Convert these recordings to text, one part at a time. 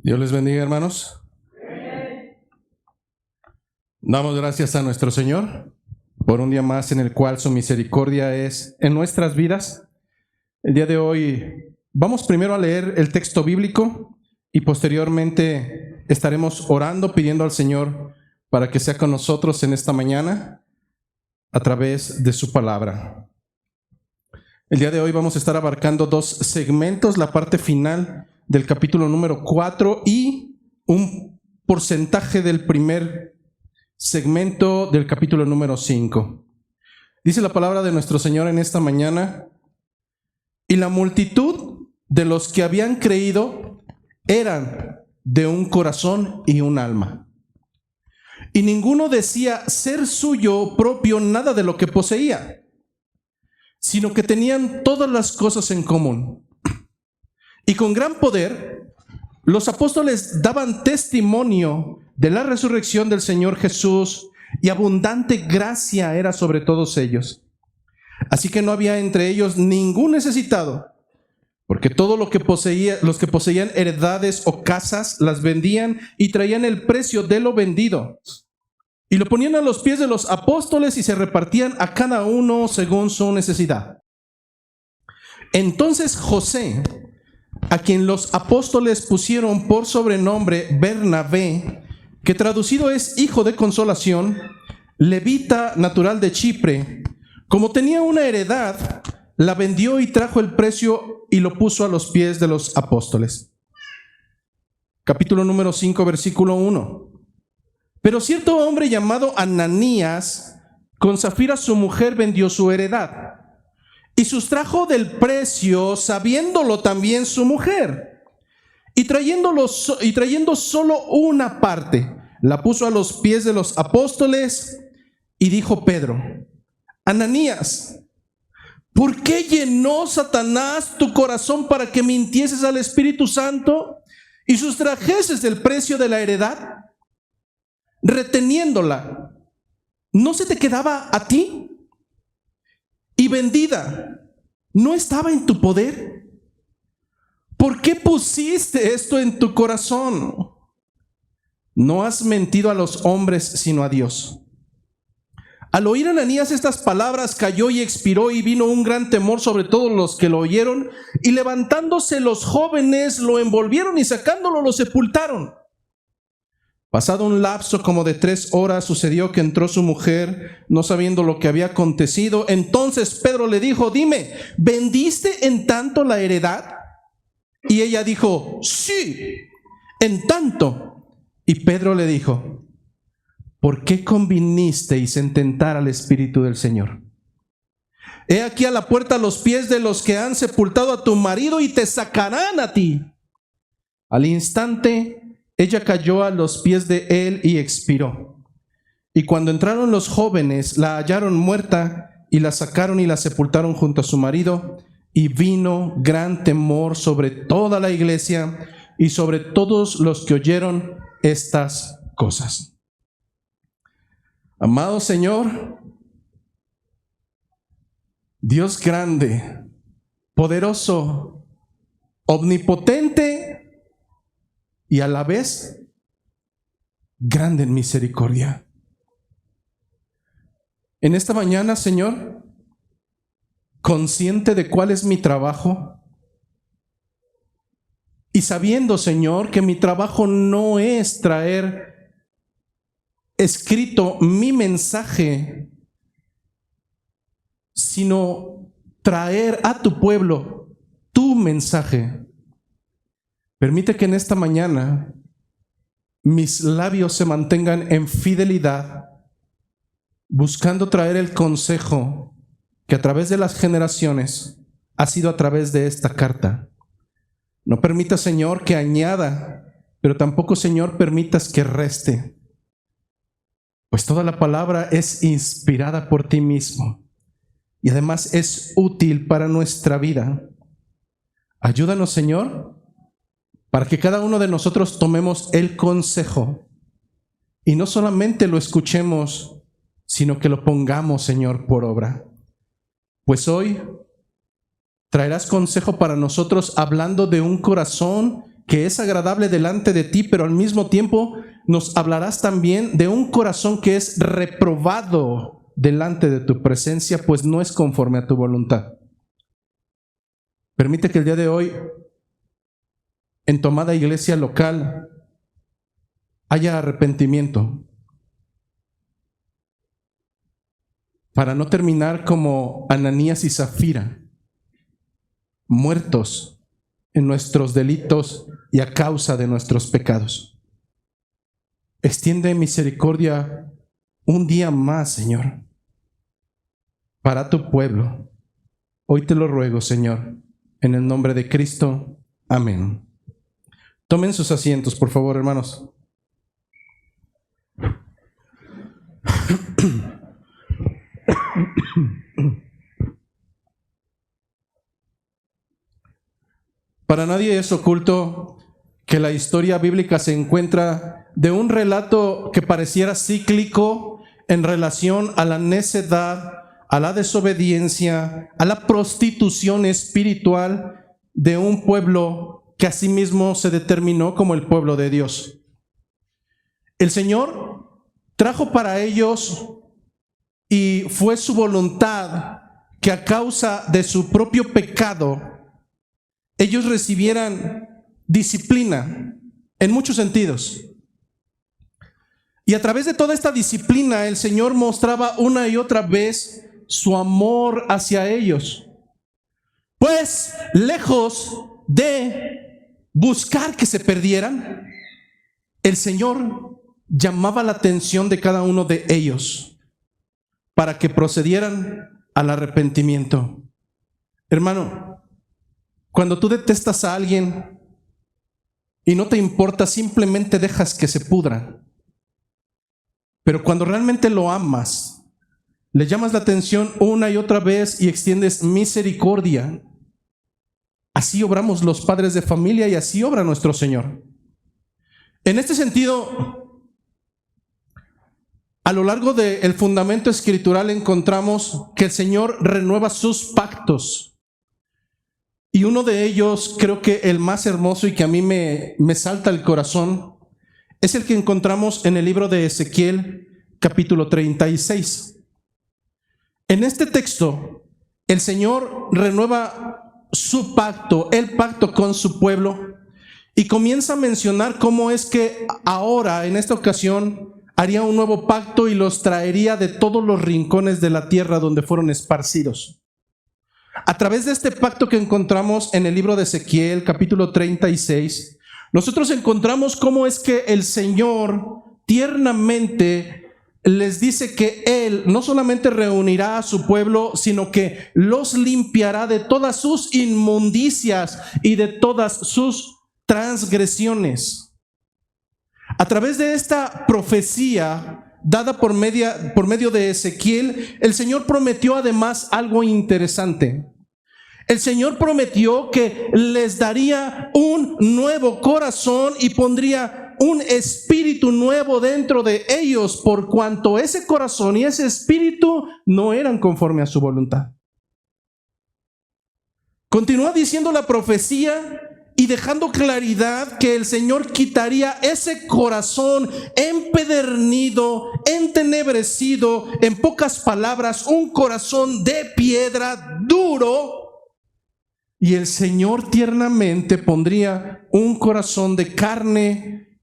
Dios les bendiga, hermanos. Damos gracias a nuestro Señor por un día más en el cual su misericordia es en nuestras vidas. El día de hoy vamos primero a leer el texto bíblico y posteriormente estaremos orando, pidiendo al Señor para que sea con nosotros en esta mañana a través de su palabra. El día de hoy vamos a estar abarcando dos segmentos, la parte final del capítulo número 4 y un porcentaje del primer segmento del capítulo número 5. Dice la palabra de nuestro Señor en esta mañana: y la multitud de los que habían creído eran de un corazón y un alma. Y ninguno decía ser suyo propio nada de lo que poseía, sino que tenían todas las cosas en común. Y con gran poder los apóstoles daban testimonio de la resurrección del Señor Jesús, y abundante gracia era sobre todos ellos. Así que no había entre ellos ningún necesitado, porque todo lo que los que poseían heredades o casas las vendían y traían el precio de lo vendido y lo ponían a los pies de los apóstoles, y se repartían a cada uno según su necesidad. Entonces José, a quien los apóstoles pusieron por sobrenombre Bernabé, que traducido es hijo de consolación, levita natural de Chipre, como tenía una heredad, la vendió y trajo el precio y lo puso a los pies de los apóstoles. Capítulo número 5, versículo 1. Pero cierto hombre llamado Ananías, con Zafira su mujer, vendió su heredad y sustrajo del precio, sabiéndolo también su mujer, y trayendo solo una parte, la puso a los pies de los apóstoles. Y dijo Pedro: Ananías, ¿por qué llenó Satanás tu corazón para que mintieses al Espíritu Santo y sustrajeses del precio de la heredad, reteniéndola? ¿No se te quedaba a ti? Y vendida, ¿no estaba en tu poder? ¿Por qué pusiste esto en tu corazón? No has mentido a los hombres, sino a Dios. Al oír Ananías estas palabras, cayó y expiró, y vino un gran temor sobre todos los que lo oyeron, y levantándose los jóvenes lo envolvieron y sacándolo lo sepultaron. Pasado un lapso como de 3 horas, sucedió que entró su mujer, no sabiendo lo que había acontecido. Entonces Pedro le dijo: dime, ¿vendiste en tanto la heredad? Y ella dijo: sí, en tanto. Y Pedro le dijo: ¿por qué convinisteis en tentar al Espíritu del Señor? He aquí a la puerta los pies de los que han sepultado a tu marido, y te sacarán a ti. Al instante ella cayó a los pies de él y expiró. Y cuando entraron los jóvenes, la hallaron muerta, y la sacaron y la sepultaron junto a su marido. Y vino gran temor sobre toda la iglesia y sobre todos los que oyeron estas cosas. Amado Señor, Dios grande, poderoso, omnipotente y a la vez grande en misericordia. En esta mañana, Señor, consciente de cuál es mi trabajo y sabiendo, Señor, que mi trabajo no es traer escrito mi mensaje, sino traer a tu pueblo tu mensaje. Permite que en esta mañana mis labios se mantengan en fidelidad, buscando traer el consejo que a través de las generaciones ha sido a través de esta carta. No permitas, Señor, que añada, pero tampoco, Señor, permitas que reste, pues toda la palabra es inspirada por ti mismo y además es útil para nuestra vida. Ayúdanos, Señor, para que cada uno de nosotros tomemos el consejo y no solamente lo escuchemos, sino que lo pongamos, Señor, por obra. Pues hoy traerás consejo para nosotros, hablando de un corazón que es agradable delante de ti, pero al mismo tiempo nos hablarás también de un corazón que es reprobado delante de tu presencia, pues no es conforme a tu voluntad. Permite que el día de hoy, en tu amada iglesia local, haya arrepentimiento, para no terminar como Ananías y Zafira, muertos en nuestros delitos y a causa de nuestros pecados. Extiende misericordia un día más, Señor, para tu pueblo. Hoy te lo ruego, Señor, en el nombre de Cristo. Amén. Tomen sus asientos, por favor, hermanos. Para nadie es oculto que la historia bíblica se encuentra de un relato que pareciera cíclico en relación a la necedad, a la desobediencia, a la prostitución espiritual de un pueblo que asimismo se determinó como el pueblo de Dios. El Señor trajo para ellos, y fue su voluntad, que a causa de su propio pecado ellos recibieran disciplina en muchos sentidos. Y a través de toda esta disciplina el Señor mostraba una y otra vez su amor hacia ellos. Pues lejos de buscar que se perdieran, el Señor llamaba la atención de cada uno de ellos para que procedieran al arrepentimiento. Hermano, cuando tú detestas a alguien y no te importa, simplemente dejas que se pudra. Pero cuando realmente lo amas, le llamas la atención una y otra vez y extiendes misericordia. Así obramos los padres de familia y así obra nuestro Señor. En este sentido, a lo largo del fundamento escritural encontramos que el Señor renueva sus pactos. Y uno de ellos, creo que el más hermoso y que a mí me salta el corazón, es el que encontramos en el libro de Ezequiel, capítulo 36. En este texto, el Señor renueva su pacto, el pacto con su pueblo, y comienza a mencionar cómo es que ahora, en esta ocasión, haría un nuevo pacto y los traería de todos los rincones de la tierra donde fueron esparcidos. A través de este pacto que encontramos en el libro de Ezequiel, capítulo 36, nosotros encontramos cómo es que el Señor tiernamente les dice que Él no solamente reunirá a su pueblo, sino que los limpiará de todas sus inmundicias y de todas sus transgresiones. A través de esta profecía dada por medio de Ezequiel, el Señor prometió además algo interesante. El Señor prometió que les daría un nuevo corazón y pondría un espíritu nuevo dentro de ellos, por cuanto ese corazón y ese espíritu no eran conforme a su voluntad. Continúa diciendo la profecía y dejando claridad que el Señor quitaría ese corazón empedernido, entenebrecido, en pocas palabras, un corazón de piedra duro, y el Señor tiernamente pondría un corazón de carne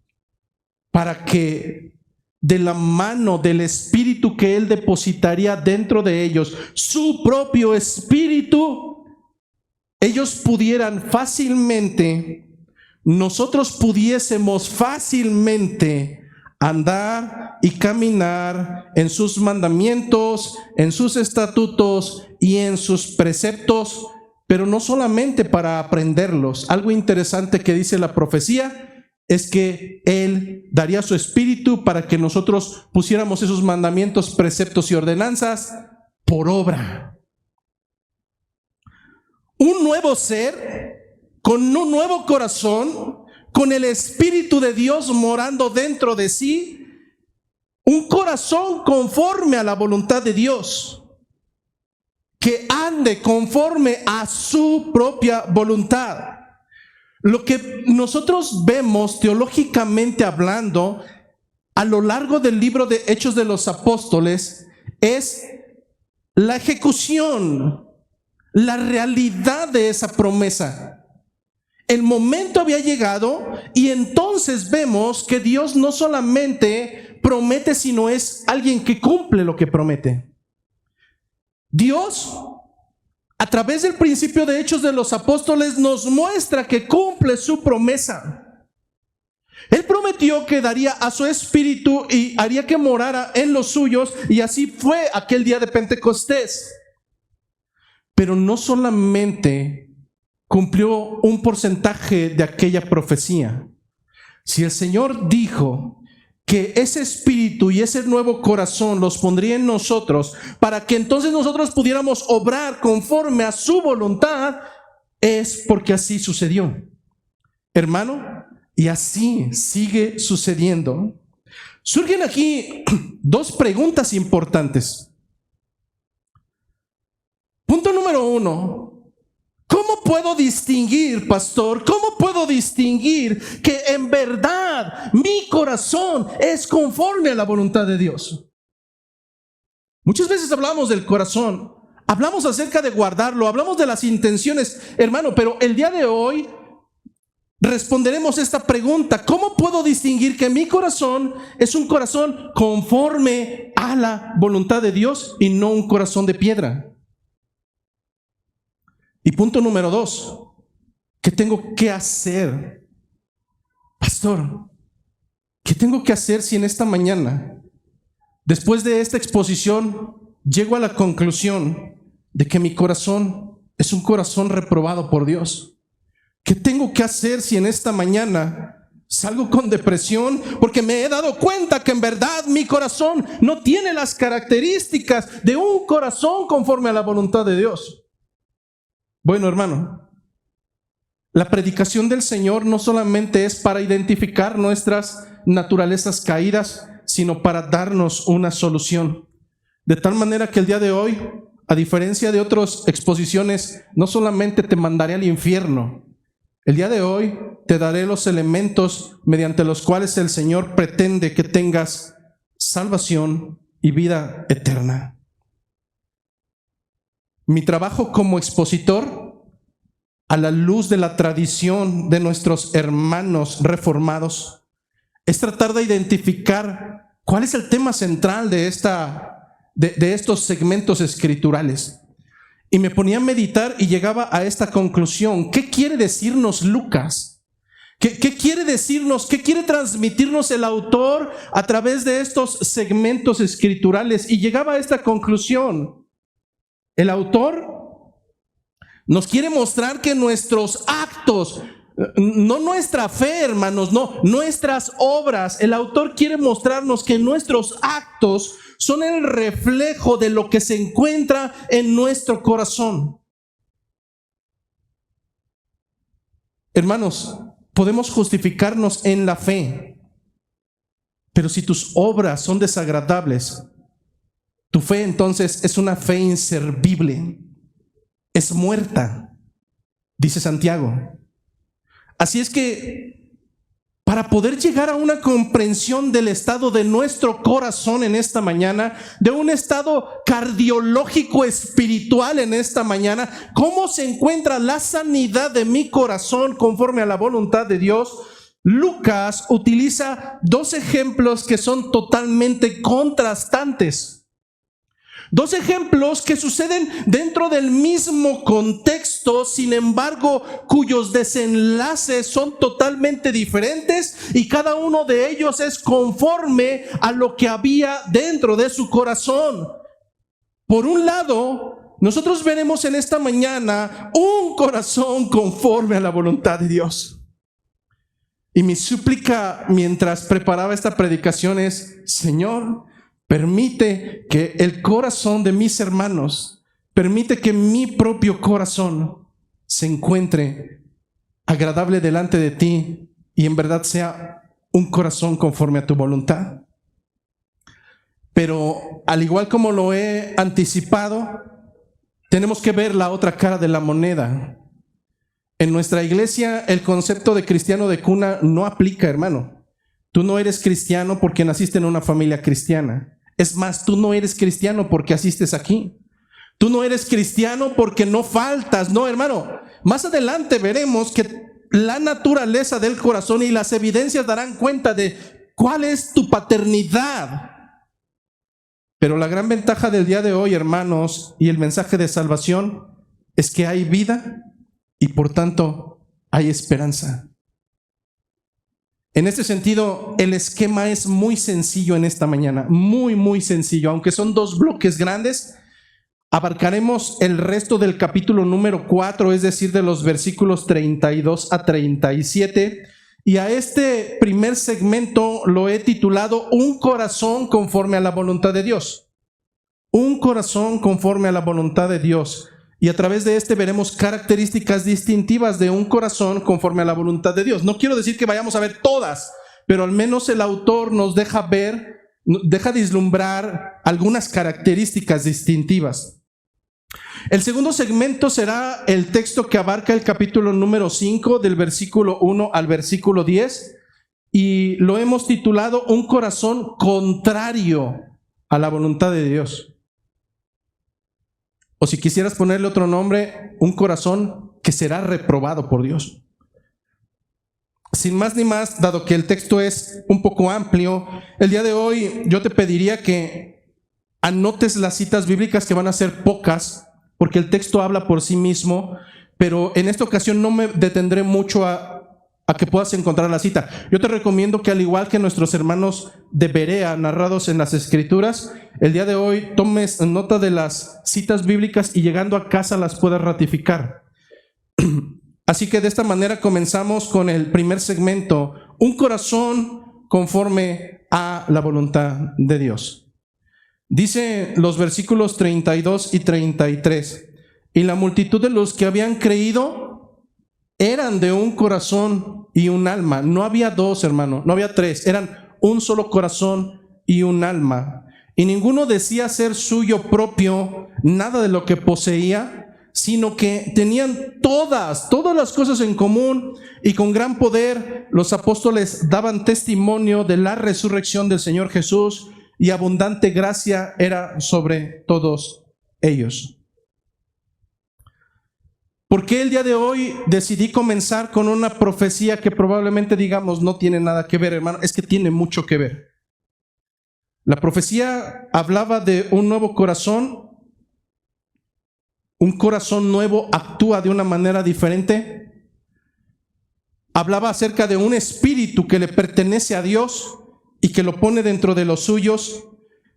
para que de la mano del espíritu que Él depositaría dentro de ellos, su propio espíritu, ellos pudieran fácilmente, nosotros pudiésemos fácilmente andar y caminar en sus mandamientos, en sus estatutos y en sus preceptos, pero no solamente para aprenderlos. Algo interesante que dice la profecía es que Él daría su espíritu para que nosotros pusiéramos esos mandamientos, preceptos y ordenanzas por obra. Un nuevo ser, con un nuevo corazón, con el Espíritu de Dios morando dentro de sí, un corazón conforme a la voluntad de Dios, que ande conforme a su propia voluntad. Lo que nosotros vemos teológicamente hablando a lo largo del libro de Hechos de los Apóstoles es la ejecución, la realidad de esa promesa. El momento había llegado y entonces vemos que Dios no solamente promete, sino es alguien que cumple lo que promete. Dios, a través del principio de Hechos de los Apóstoles, nos muestra que cumple su promesa. Él prometió que daría a su espíritu y haría que morara en los suyos, y así fue aquel día de Pentecostés. Pero no solamente cumplió un porcentaje de aquella profecía. Si el Señor dijo que ese espíritu y ese nuevo corazón los pondría en nosotros para que entonces nosotros pudiéramos obrar conforme a su voluntad, es porque así sucedió, hermano, y así sigue sucediendo. Surgen aquí dos preguntas importantes. Punto número 1. ¿Cómo puedo distinguir, pastor? ¿Cómo puedo distinguir que en verdad mi corazón es conforme a la voluntad de Dios? Muchas veces hablamos del corazón, hablamos acerca de guardarlo, hablamos de las intenciones, hermano, pero el día de hoy responderemos esta pregunta: ¿cómo puedo distinguir que mi corazón es un corazón conforme a la voluntad de Dios y no un corazón de piedra? Y punto número 2, ¿qué tengo que hacer? Pastor, ¿qué tengo que hacer si en esta mañana, después de esta exposición, llego a la conclusión de que mi corazón es un corazón reprobado por Dios? ¿Qué tengo que hacer si en esta mañana salgo con depresión porque me he dado cuenta que en verdad mi corazón no tiene las características de un corazón conforme a la voluntad de Dios? Bueno, hermano, la predicación del Señor no solamente es para identificar nuestras naturalezas caídas, sino para darnos una solución. De tal manera que el día de hoy, a diferencia de otras exposiciones, no solamente te mandaré al infierno. El día de hoy te daré los elementos mediante los cuales el Señor pretende que tengas salvación y vida eterna. Mi trabajo como expositor, a la luz de la tradición de nuestros hermanos reformados, es tratar de identificar cuál es el tema central de estos segmentos escriturales. Y me ponía a meditar y llegaba a esta conclusión: ¿qué quiere decirnos Lucas? ¿Qué quiere decirnos? ¿Qué quiere transmitirnos el autor a través de estos segmentos escriturales? Y llegaba a esta conclusión: el autor nos quiere mostrar que nuestros actos, no nuestra fe, hermanos, no nuestras obras, el autor quiere mostrarnos que nuestros actos son el reflejo de lo que se encuentra en nuestro corazón. Hermanos, podemos justificarnos en la fe, pero si tus obras son desagradables, tu fe entonces es una fe inservible, es muerta, dice Santiago. Así es que para poder llegar a una comprensión del estado de nuestro corazón en esta mañana, de un estado cardiológico espiritual en esta mañana, cómo se encuentra la sanidad de mi corazón conforme a la voluntad de Dios, Lucas utiliza dos ejemplos que son totalmente contrastantes. Dos ejemplos que suceden dentro del mismo contexto, sin embargo, cuyos desenlaces son totalmente diferentes y cada uno de ellos es conforme a lo que había dentro de su corazón. Por un lado, nosotros veremos en esta mañana un corazón conforme a la voluntad de Dios. Y mi súplica mientras preparaba esta predicación es: Señor, permite que el corazón de mis hermanos, permite que mi propio corazón se encuentre agradable delante de ti y en verdad sea un corazón conforme a tu voluntad. Pero al igual como lo he anticipado, tenemos que ver la otra cara de la moneda. En nuestra iglesia el concepto de cristiano de cuna no aplica, hermano. Tú no eres cristiano porque naciste en una familia cristiana. Es más, tú no eres cristiano porque asistes aquí. Tú no eres cristiano porque no faltas. No, hermano. Más adelante veremos que la naturaleza del corazón y las evidencias darán cuenta de cuál es tu paternidad. Pero la gran ventaja del día de hoy, hermanos, y el mensaje de salvación es que hay vida y por tanto hay esperanza. En este sentido, el esquema es muy sencillo en esta mañana, muy sencillo. Aunque son dos bloques grandes, abarcaremos el resto del capítulo número 4, es decir, de los versículos 32 a 37. Y a este primer segmento lo he titulado Un corazón conforme a la voluntad de Dios. Un corazón conforme a la voluntad de Dios. Y a través de este veremos características distintivas de un corazón conforme a la voluntad de Dios. No quiero decir que vayamos a ver todas, pero al menos el autor nos deja ver, deja vislumbrar algunas características distintivas. El segundo segmento será el texto que abarca el capítulo número 5, del versículo 1 al versículo 10, y lo hemos titulado Un corazón contrario a la voluntad de Dios. O si quisieras ponerle otro nombre, un corazón que será reprobado por Dios. Sin más ni más, dado que el texto es un poco amplio, el día de hoy yo te pediría que anotes las citas bíblicas, que van a ser pocas, porque el texto habla por sí mismo, pero en esta ocasión no me detendré mucho a que puedas encontrar la cita. Yo te recomiendo que, al igual que nuestros hermanos de Berea narrados en las Escrituras, el día de hoy tomes nota de las citas bíblicas y llegando a casa las puedas ratificar. Así que de esta manera comenzamos con el primer segmento, un corazón conforme a la voluntad de Dios. Dice los versículos 32 y 33, y la multitud de los que habían creído eran de un corazón y un alma. No había dos, hermano, no había tres, eran un solo corazón y un alma. Y ninguno decía ser suyo propio nada de lo que poseía, sino que tenían todas las cosas en común, y con gran poder los apóstoles daban testimonio de la resurrección del Señor Jesús, y abundante gracia era sobre todos ellos. ¿Por qué el día de hoy decidí comenzar con una profecía que probablemente digamos no tiene nada que ver, hermano? Es que tiene mucho que ver. La profecía hablaba de un nuevo corazón. Un corazón nuevo actúa de una manera diferente. Hablaba acerca de un espíritu que le pertenece a Dios y que lo pone dentro de los suyos,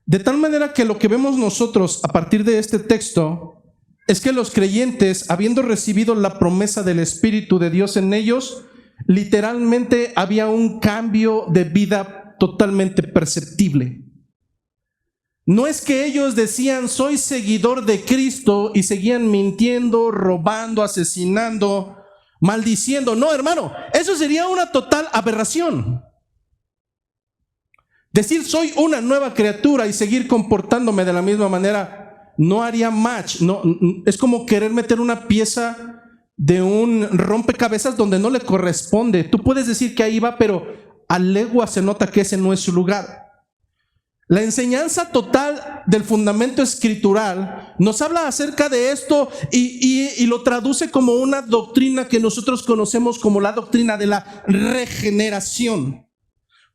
de tal manera que lo que vemos nosotros a partir de este texto es que los creyentes, habiendo recibido la promesa del Espíritu de Dios en ellos, literalmente había un cambio de vida totalmente perceptible. No es que ellos decían soy seguidor de Cristo y seguían mintiendo, robando, asesinando, maldiciendo. No, hermano, eso sería una total aberración. Decir soy una nueva criatura y seguir comportándome de la misma manera no haría match. No, es como querer meter una pieza de un rompecabezas donde no le corresponde. Tú puedes decir que ahí va, pero a legua se nota que ese no es su lugar. La enseñanza total del fundamento escritural nos habla acerca de esto y lo traduce como una doctrina que nosotros conocemos como la doctrina de la regeneración.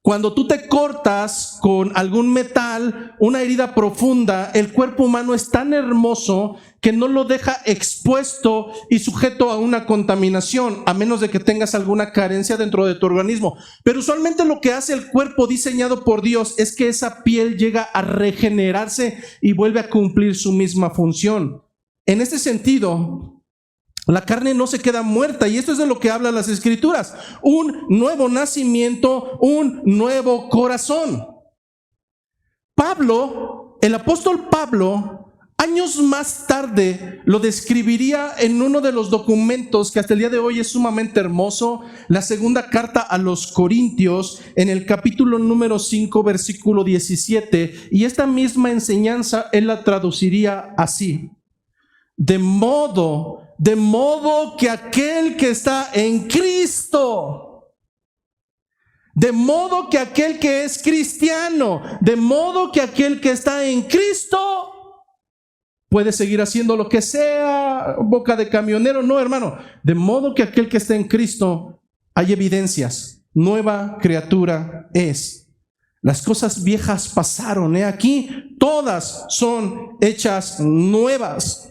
Cuando tú te cortas con algún metal, una herida profunda, el cuerpo humano es tan hermoso que no lo deja expuesto y sujeto a una contaminación, a menos de que tengas alguna carencia dentro de tu organismo. Pero usualmente lo que hace el cuerpo diseñado por Dios es que esa piel llega a regenerarse y vuelve a cumplir su misma función. En este sentido, la carne no se queda muerta, y esto es de lo que hablan las Escrituras. Un nuevo nacimiento, un nuevo corazón. Pablo, el apóstol Pablo, años más tarde lo describiría en uno de los documentos que hasta el día de hoy es sumamente hermoso, la segunda carta a los Corintios, en el capítulo número 5, versículo 17, y esta misma enseñanza él la traduciría así: de modo de modo que aquel que está en Cristo, de modo que aquel que es cristiano, de modo que aquel que está en Cristo puede seguir haciendo lo que sea, boca de camionero. No, hermano, de modo que aquel que está en Cristo, hay evidencias. Nueva criatura es. Las cosas viejas pasaron, ¿eh? Aquí todas son hechas nuevas.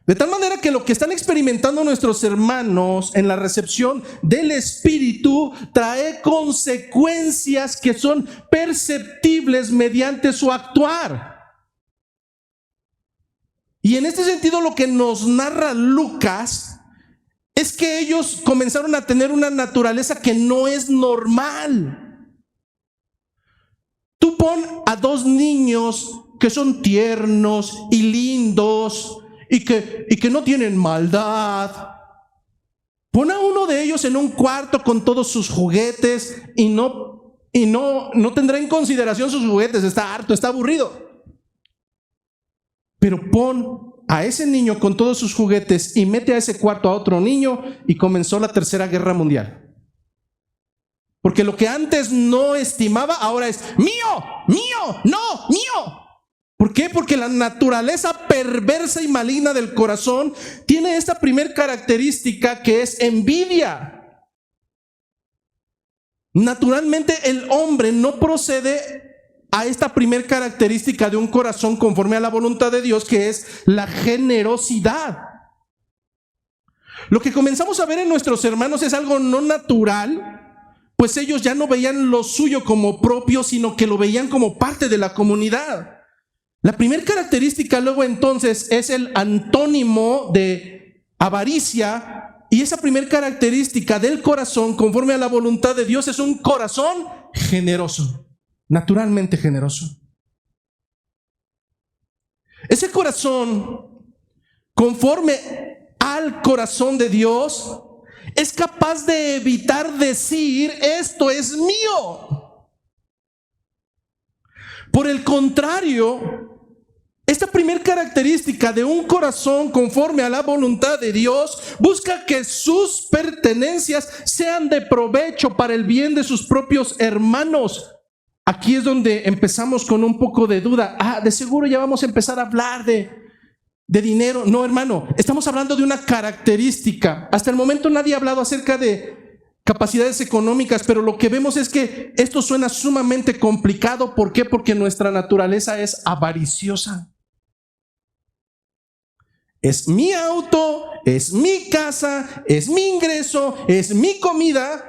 De tal manera que lo que están experimentando nuestros hermanos en la recepción del Espíritu trae consecuencias que son perceptibles mediante su actuar. Y en este sentido, lo que nos narra Lucas es que ellos comenzaron a tener una naturaleza que no es normal. Tú pon a dos niños que son tiernos y lindos y que no tienen maldad. Pon a uno de ellos en un cuarto con todos sus juguetes y no tendrá en consideración sus juguetes. Está harto, está aburrido. Pero pon a ese niño con todos sus juguetes y mete a ese cuarto a otro niño y comenzó la Tercera Guerra Mundial. Porque lo que antes no estimaba, ahora es mío, no, mío. ¿Por qué? Porque la naturaleza perversa y maligna del corazón tiene esta primer característica que es envidia. Naturalmente el hombre no procede a esta primer característica de un corazón conforme a la voluntad de Dios, que es la generosidad. Lo que comenzamos a ver en nuestros hermanos es algo no natural, pues ellos ya no veían lo suyo como propio, sino que lo veían como parte de la comunidad. La primera característica luego entonces es el antónimo de avaricia, y esa primera característica del corazón conforme a la voluntad de Dios es un corazón generoso, naturalmente generoso. Ese corazón conforme al corazón de Dios es capaz de evitar decir esto es mío. Por el contrario, esta primera característica de un corazón conforme a la voluntad de Dios busca que sus pertenencias sean de provecho para el bien de sus propios hermanos. Aquí es donde empezamos con un poco de duda. De seguro ya vamos a empezar a hablar de dinero. No, hermano, estamos hablando de una característica. Hasta el momento nadie ha hablado acerca de capacidades económicas, pero lo que vemos es que esto suena sumamente complicado. ¿Por qué? Porque nuestra naturaleza es avariciosa. Es mi auto, es mi casa, es mi ingreso, es mi comida.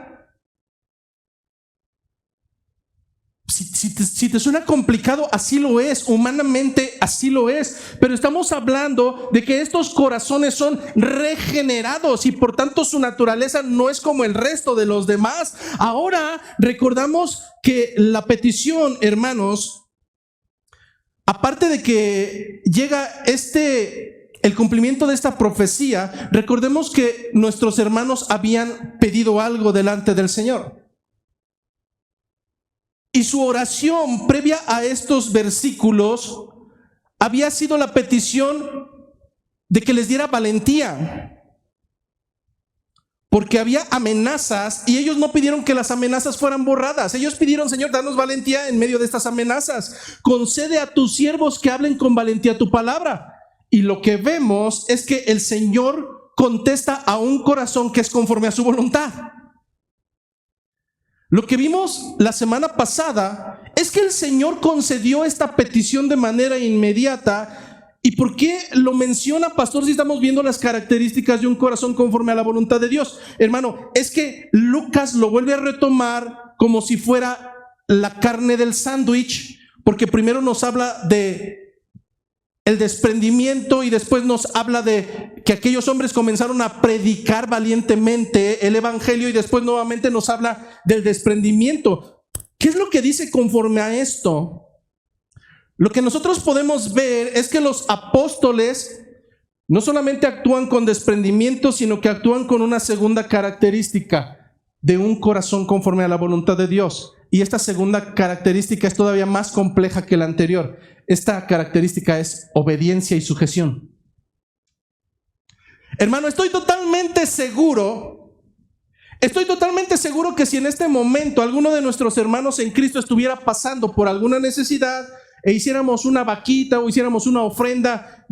Si te suena complicado, así lo es, humanamente así lo es, pero estamos hablando de que estos corazones son regenerados y por tanto su naturaleza no es como el resto de los demás. Ahora recordamos que la petición, hermanos, aparte de que llega el cumplimiento de esta profecía, recordemos que nuestros hermanos habían pedido algo delante del Señor. Y su oración previa a estos versículos había sido la petición de que les diera valentía, porque había amenazas y ellos no pidieron que las amenazas fueran borradas. Ellos pidieron: Señor, danos valentía en medio de estas amenazas. Concede a tus siervos que hablen con valentía tu palabra. Y lo que vemos es que el Señor contesta a un corazón que es conforme a su voluntad. Lo que vimos la semana pasada es que el Señor concedió esta petición de manera inmediata. ¿Y por qué lo menciona, pastor, si estamos viendo las características de un corazón conforme a la voluntad de Dios? Hermano, es que Lucas lo vuelve a retomar como si fuera la carne del sándwich, porque primero nos habla de el desprendimiento y después nos habla de que aquellos hombres comenzaron a predicar valientemente el evangelio y después nuevamente nos habla del desprendimiento. ¿Qué es lo que dice conforme a esto? Lo que nosotros podemos ver es que los apóstoles no solamente actúan con desprendimiento, sino que actúan con una segunda característica de un corazón conforme a la voluntad de Dios. Y esta segunda característica es todavía más compleja que la anterior. Esta característica es obediencia y sujeción. Hermano, estoy totalmente seguro que si en este momento alguno de nuestros hermanos en Cristo estuviera pasando por alguna necesidad e hiciéramos una vaquita o hiciéramos una ofrenda,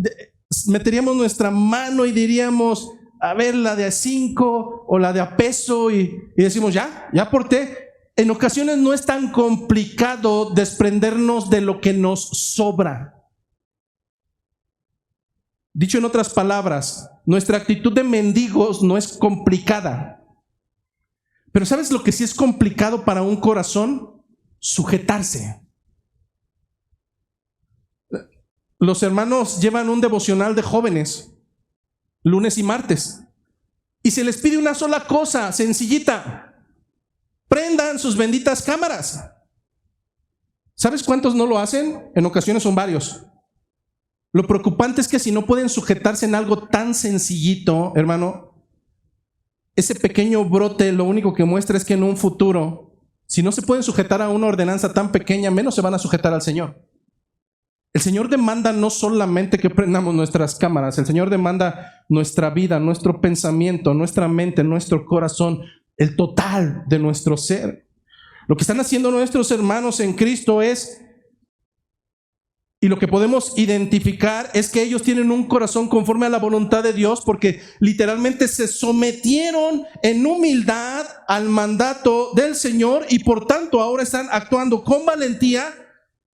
meteríamos nuestra mano y diríamos, a ver, la de a 5 o la de a peso, y decimos, ya aporté. En ocasiones no es tan complicado desprendernos de lo que nos sobra. Dicho en otras palabras, nuestra actitud de mendigos no es complicada. Pero ¿sabes lo que sí es complicado para un corazón? Sujetarse. Los hermanos llevan un devocional de jóvenes, lunes y martes, y se les pide una sola cosa, sencillita: prendan sus benditas cámaras. ¿Sabes cuántos no lo hacen? En ocasiones son varios. Lo preocupante es que si no pueden sujetarse en algo tan sencillito, hermano, ese pequeño brote lo único que muestra es que en un futuro, si no se pueden sujetar a una ordenanza tan pequeña, menos se van a sujetar al Señor. El Señor demanda no solamente que prendamos nuestras cámaras, el Señor demanda nuestra vida, nuestro pensamiento, nuestra mente, nuestro corazón, el total de nuestro ser. Lo que están haciendo nuestros hermanos en Cristo es, y lo que podemos identificar es que ellos tienen un corazón conforme a la voluntad de Dios, porque literalmente se sometieron en humildad al mandato del Señor y por tanto ahora están actuando con valentía,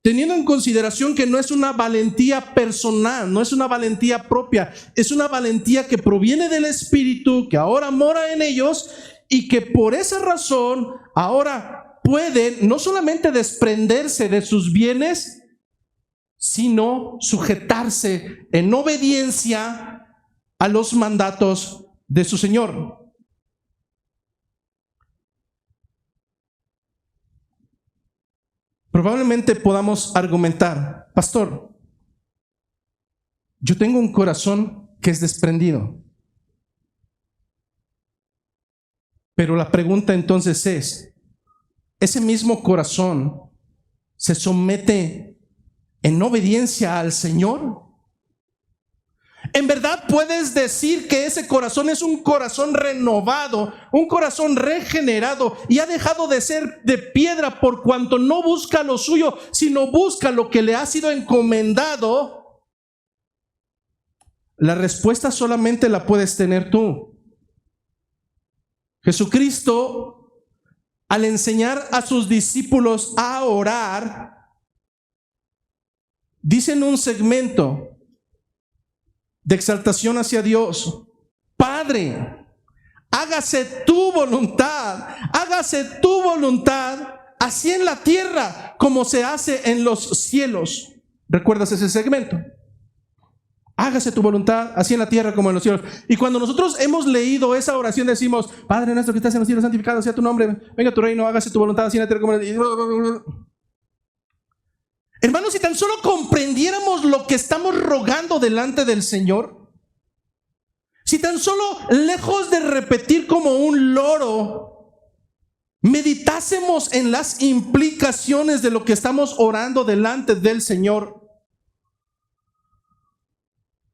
teniendo en consideración que no es una valentía personal, no es una valentía propia, es una valentía que proviene del Espíritu, que ahora mora en ellos y que por esa razón ahora pueden no solamente desprenderse de sus bienes, sino sujetarse en obediencia a los mandatos de su Señor. Probablemente podamos argumentar, pastor, yo tengo un corazón que es desprendido. Pero la pregunta entonces es, ¿ese mismo corazón se somete en obediencia al Señor? ¿En verdad puedes decir que ese corazón es un corazón renovado, un corazón regenerado y ha dejado de ser de piedra por cuanto no busca lo suyo, sino busca lo que le ha sido encomendado? La respuesta solamente la puedes tener tú. Jesucristo, al enseñar a sus discípulos a orar, dice en un segmento de exaltación hacia Dios: Padre, hágase tu voluntad, así en la tierra como se hace en los cielos. ¿Recuerdas ese segmento? Hágase tu voluntad, así en la tierra como en los cielos. Y cuando nosotros hemos leído esa oración decimos: Padre nuestro que estás en los cielos, santificado sea tu nombre, venga tu reino, hágase tu voluntad, así en la tierra como en los cielos. Hermanos, si tan solo comprendiéramos lo que estamos rogando delante del Señor, si tan solo, lejos de repetir como un loro, meditásemos en las implicaciones de lo que estamos orando delante del Señor,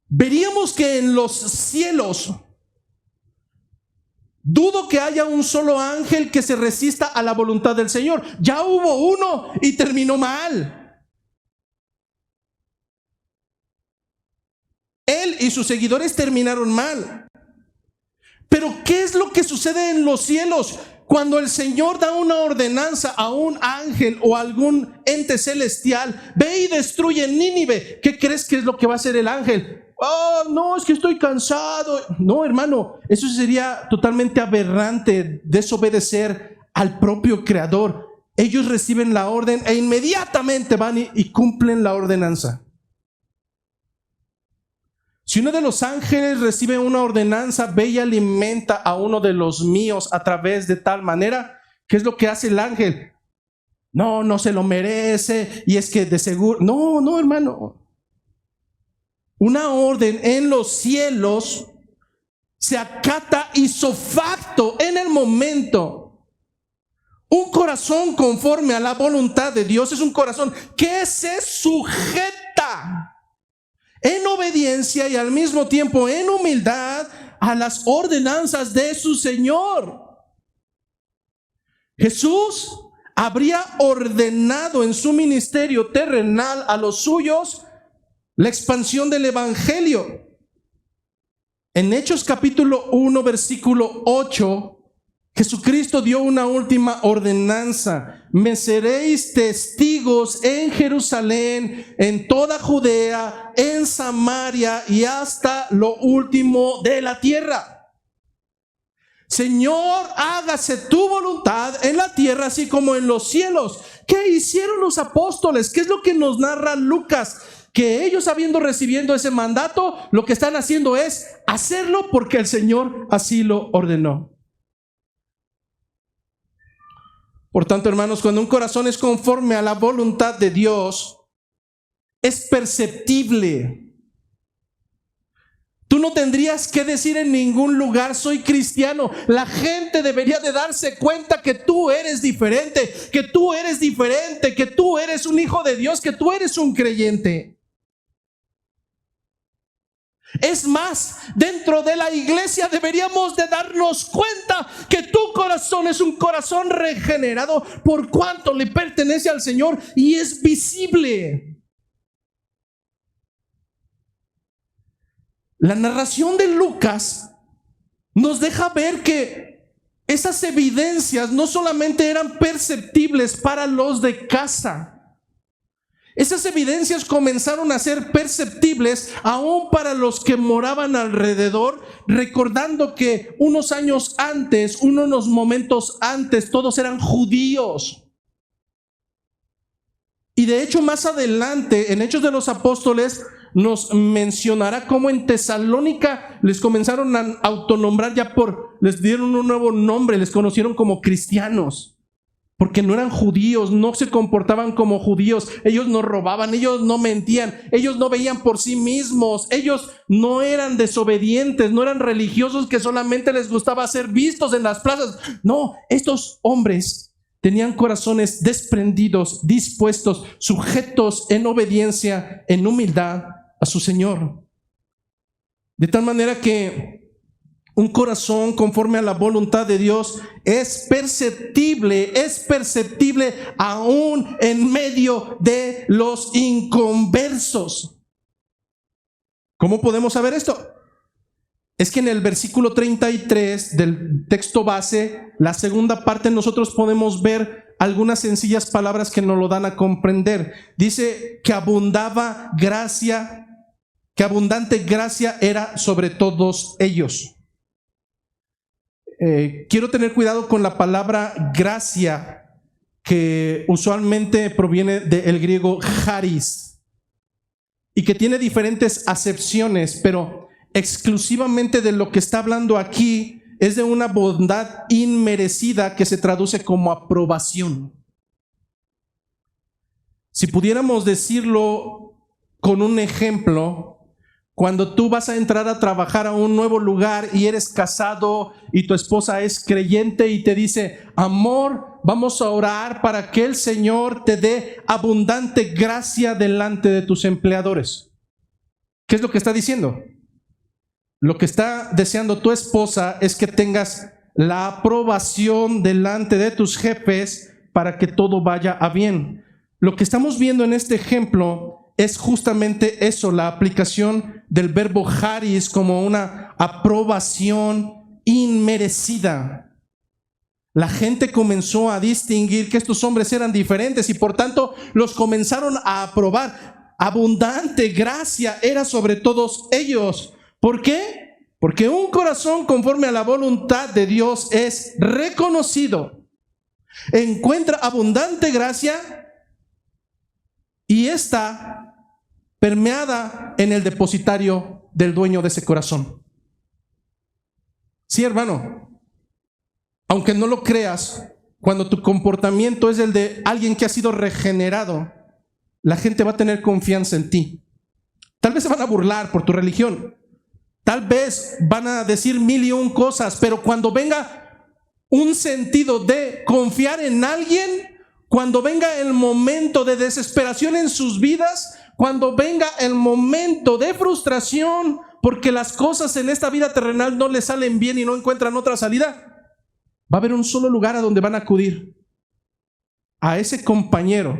veríamos que en los cielos, dudo que haya un solo ángel que se resista a la voluntad del Señor. Ya hubo uno y terminó mal. Él y sus seguidores terminaron mal. Pero ¿qué es lo que sucede en los cielos? Cuando el Señor da una ordenanza a un ángel o a algún ente celestial, ve y destruye Nínive. ¿Qué crees que es lo que va a hacer el ángel? Oh, no, es que estoy cansado. No, hermano, eso sería totalmente aberrante, desobedecer al propio Creador. Ellos reciben la orden e inmediatamente van y cumplen la ordenanza. Si uno de los ángeles recibe una ordenanza, ve y alimenta a uno de los míos a través de tal manera, ¿qué es lo que hace el ángel? No se lo merece, y es que de seguro, no, hermano. Una orden en los cielos se acata ipso facto en el momento. Un corazón conforme a la voluntad de Dios es un corazón que se sujeta. en obediencia y al mismo tiempo en humildad a las ordenanzas de su Señor. Jesús habría ordenado en su ministerio terrenal a los suyos la expansión del evangelio. En Hechos capítulo 1 versículo 8, Jesucristo dio una última ordenanza: me seréis testigos en Jerusalén, en toda Judea, en Samaria y hasta lo último de la tierra. Señor, hágase tu voluntad en la tierra así como en los cielos. ¿Qué hicieron los apóstoles? ¿Qué es lo que nos narra Lucas? Que ellos, habiendo recibido ese mandato, lo que están haciendo es hacerlo porque el Señor así lo ordenó. Por tanto, hermanos, cuando un corazón es conforme a la voluntad de Dios, es perceptible. Tú no tendrías que decir en ningún lugar: soy cristiano. La gente debería de darse cuenta que tú eres diferente, que tú eres diferente, que tú eres un hijo de Dios, que tú eres un creyente. Es más, dentro de la iglesia deberíamos de darnos cuenta que tu corazón es un corazón regenerado por cuanto le pertenece al Señor y es visible. La narración de Lucas nos deja ver que esas evidencias no solamente eran perceptibles para los de casa. Esas evidencias comenzaron a ser perceptibles aún para los que moraban alrededor, recordando que unos años antes, unos momentos antes, todos eran judíos. Y de hecho, más adelante, en Hechos de los Apóstoles, nos mencionará cómo en Tesalónica les comenzaron a autonombrar les dieron un nuevo nombre, les conocieron como cristianos. Porque no eran judíos, no se comportaban como judíos, ellos no robaban, ellos no mentían, ellos no veían por sí mismos, ellos no eran desobedientes, no eran religiosos que solamente les gustaba ser vistos en las plazas. No, estos hombres tenían corazones desprendidos, dispuestos, sujetos en obediencia, en humildad a su Señor. De tal manera que un corazón conforme a la voluntad de Dios es perceptible aún en medio de los inconversos. ¿Cómo podemos saber esto? Es que en el versículo 33 del texto base, la segunda parte, nosotros podemos ver algunas sencillas palabras que nos lo dan a comprender. Dice que abundaba gracia, que abundante gracia era sobre todos ellos. Quiero tener cuidado con la palabra gracia, que usualmente proviene del griego charis y que tiene diferentes acepciones, pero exclusivamente de lo que está hablando aquí es de una bondad inmerecida que se traduce como aprobación. Si pudiéramos decirlo con un ejemplo, cuando tú vas a entrar a trabajar a un nuevo lugar y eres casado y tu esposa es creyente y te dice: amor, vamos a orar para que el Señor te dé abundante gracia delante de tus empleadores. ¿Qué es lo que está diciendo? Lo que está deseando tu esposa es que tengas la aprobación delante de tus jefes para que todo vaya a bien. Lo que estamos viendo en este ejemplo es justamente eso, la aplicación del verbo charis como una aprobación inmerecida. La gente comenzó a distinguir que estos hombres eran diferentes y por tanto los comenzaron a aprobar. Abundante gracia era sobre todos ellos. ¿Por qué? Porque un corazón conforme a la voluntad de Dios es reconocido, encuentra abundante gracia y está permeada en el depositario del dueño de ese corazón. Sí, hermano, aunque no lo creas, cuando tu comportamiento es el de alguien que ha sido regenerado, la gente va a tener confianza en ti. Tal vez se van a burlar por tu religión, tal vez van a decir mil y un cosas, pero cuando venga un sentido de confiar en alguien, cuando venga el momento de desesperación en sus vidas, cuando venga el momento de frustración, porque las cosas en esta vida terrenal no les salen bien y no encuentran otra salida, va a haber un solo lugar a donde van a acudir: a ese compañero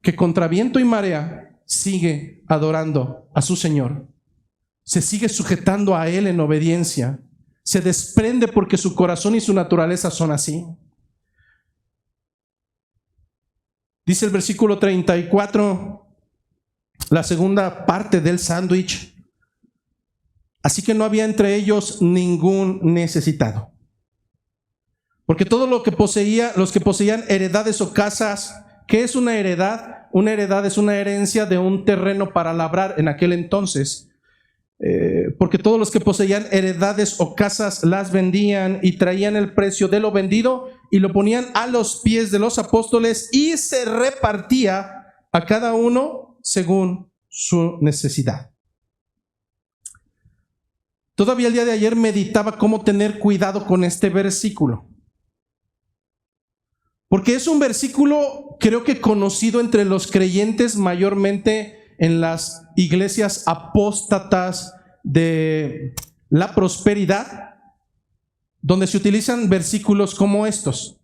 que contra viento y marea sigue adorando a su Señor, se sigue sujetando a Él en obediencia, se desprende porque su corazón y su naturaleza son así. Dice el versículo 34, la segunda parte del sándwich: así que no había entre ellos ningún necesitado, porque todo lo que poseía, los que poseían heredades o casas. ¿Qué es una heredad? Una heredad es una herencia de un terreno para labrar en aquel entonces. Porque todos los que poseían heredades o casas las vendían y traían el precio de lo vendido y lo ponían a los pies de los apóstoles, y se repartía a cada uno según su necesidad. Todavía el día de ayer meditaba cómo tener cuidado con este versículo, porque es un versículo, creo que conocido entre los creyentes, mayormente en las iglesias apóstatas de la prosperidad, donde se utilizan versículos como estos.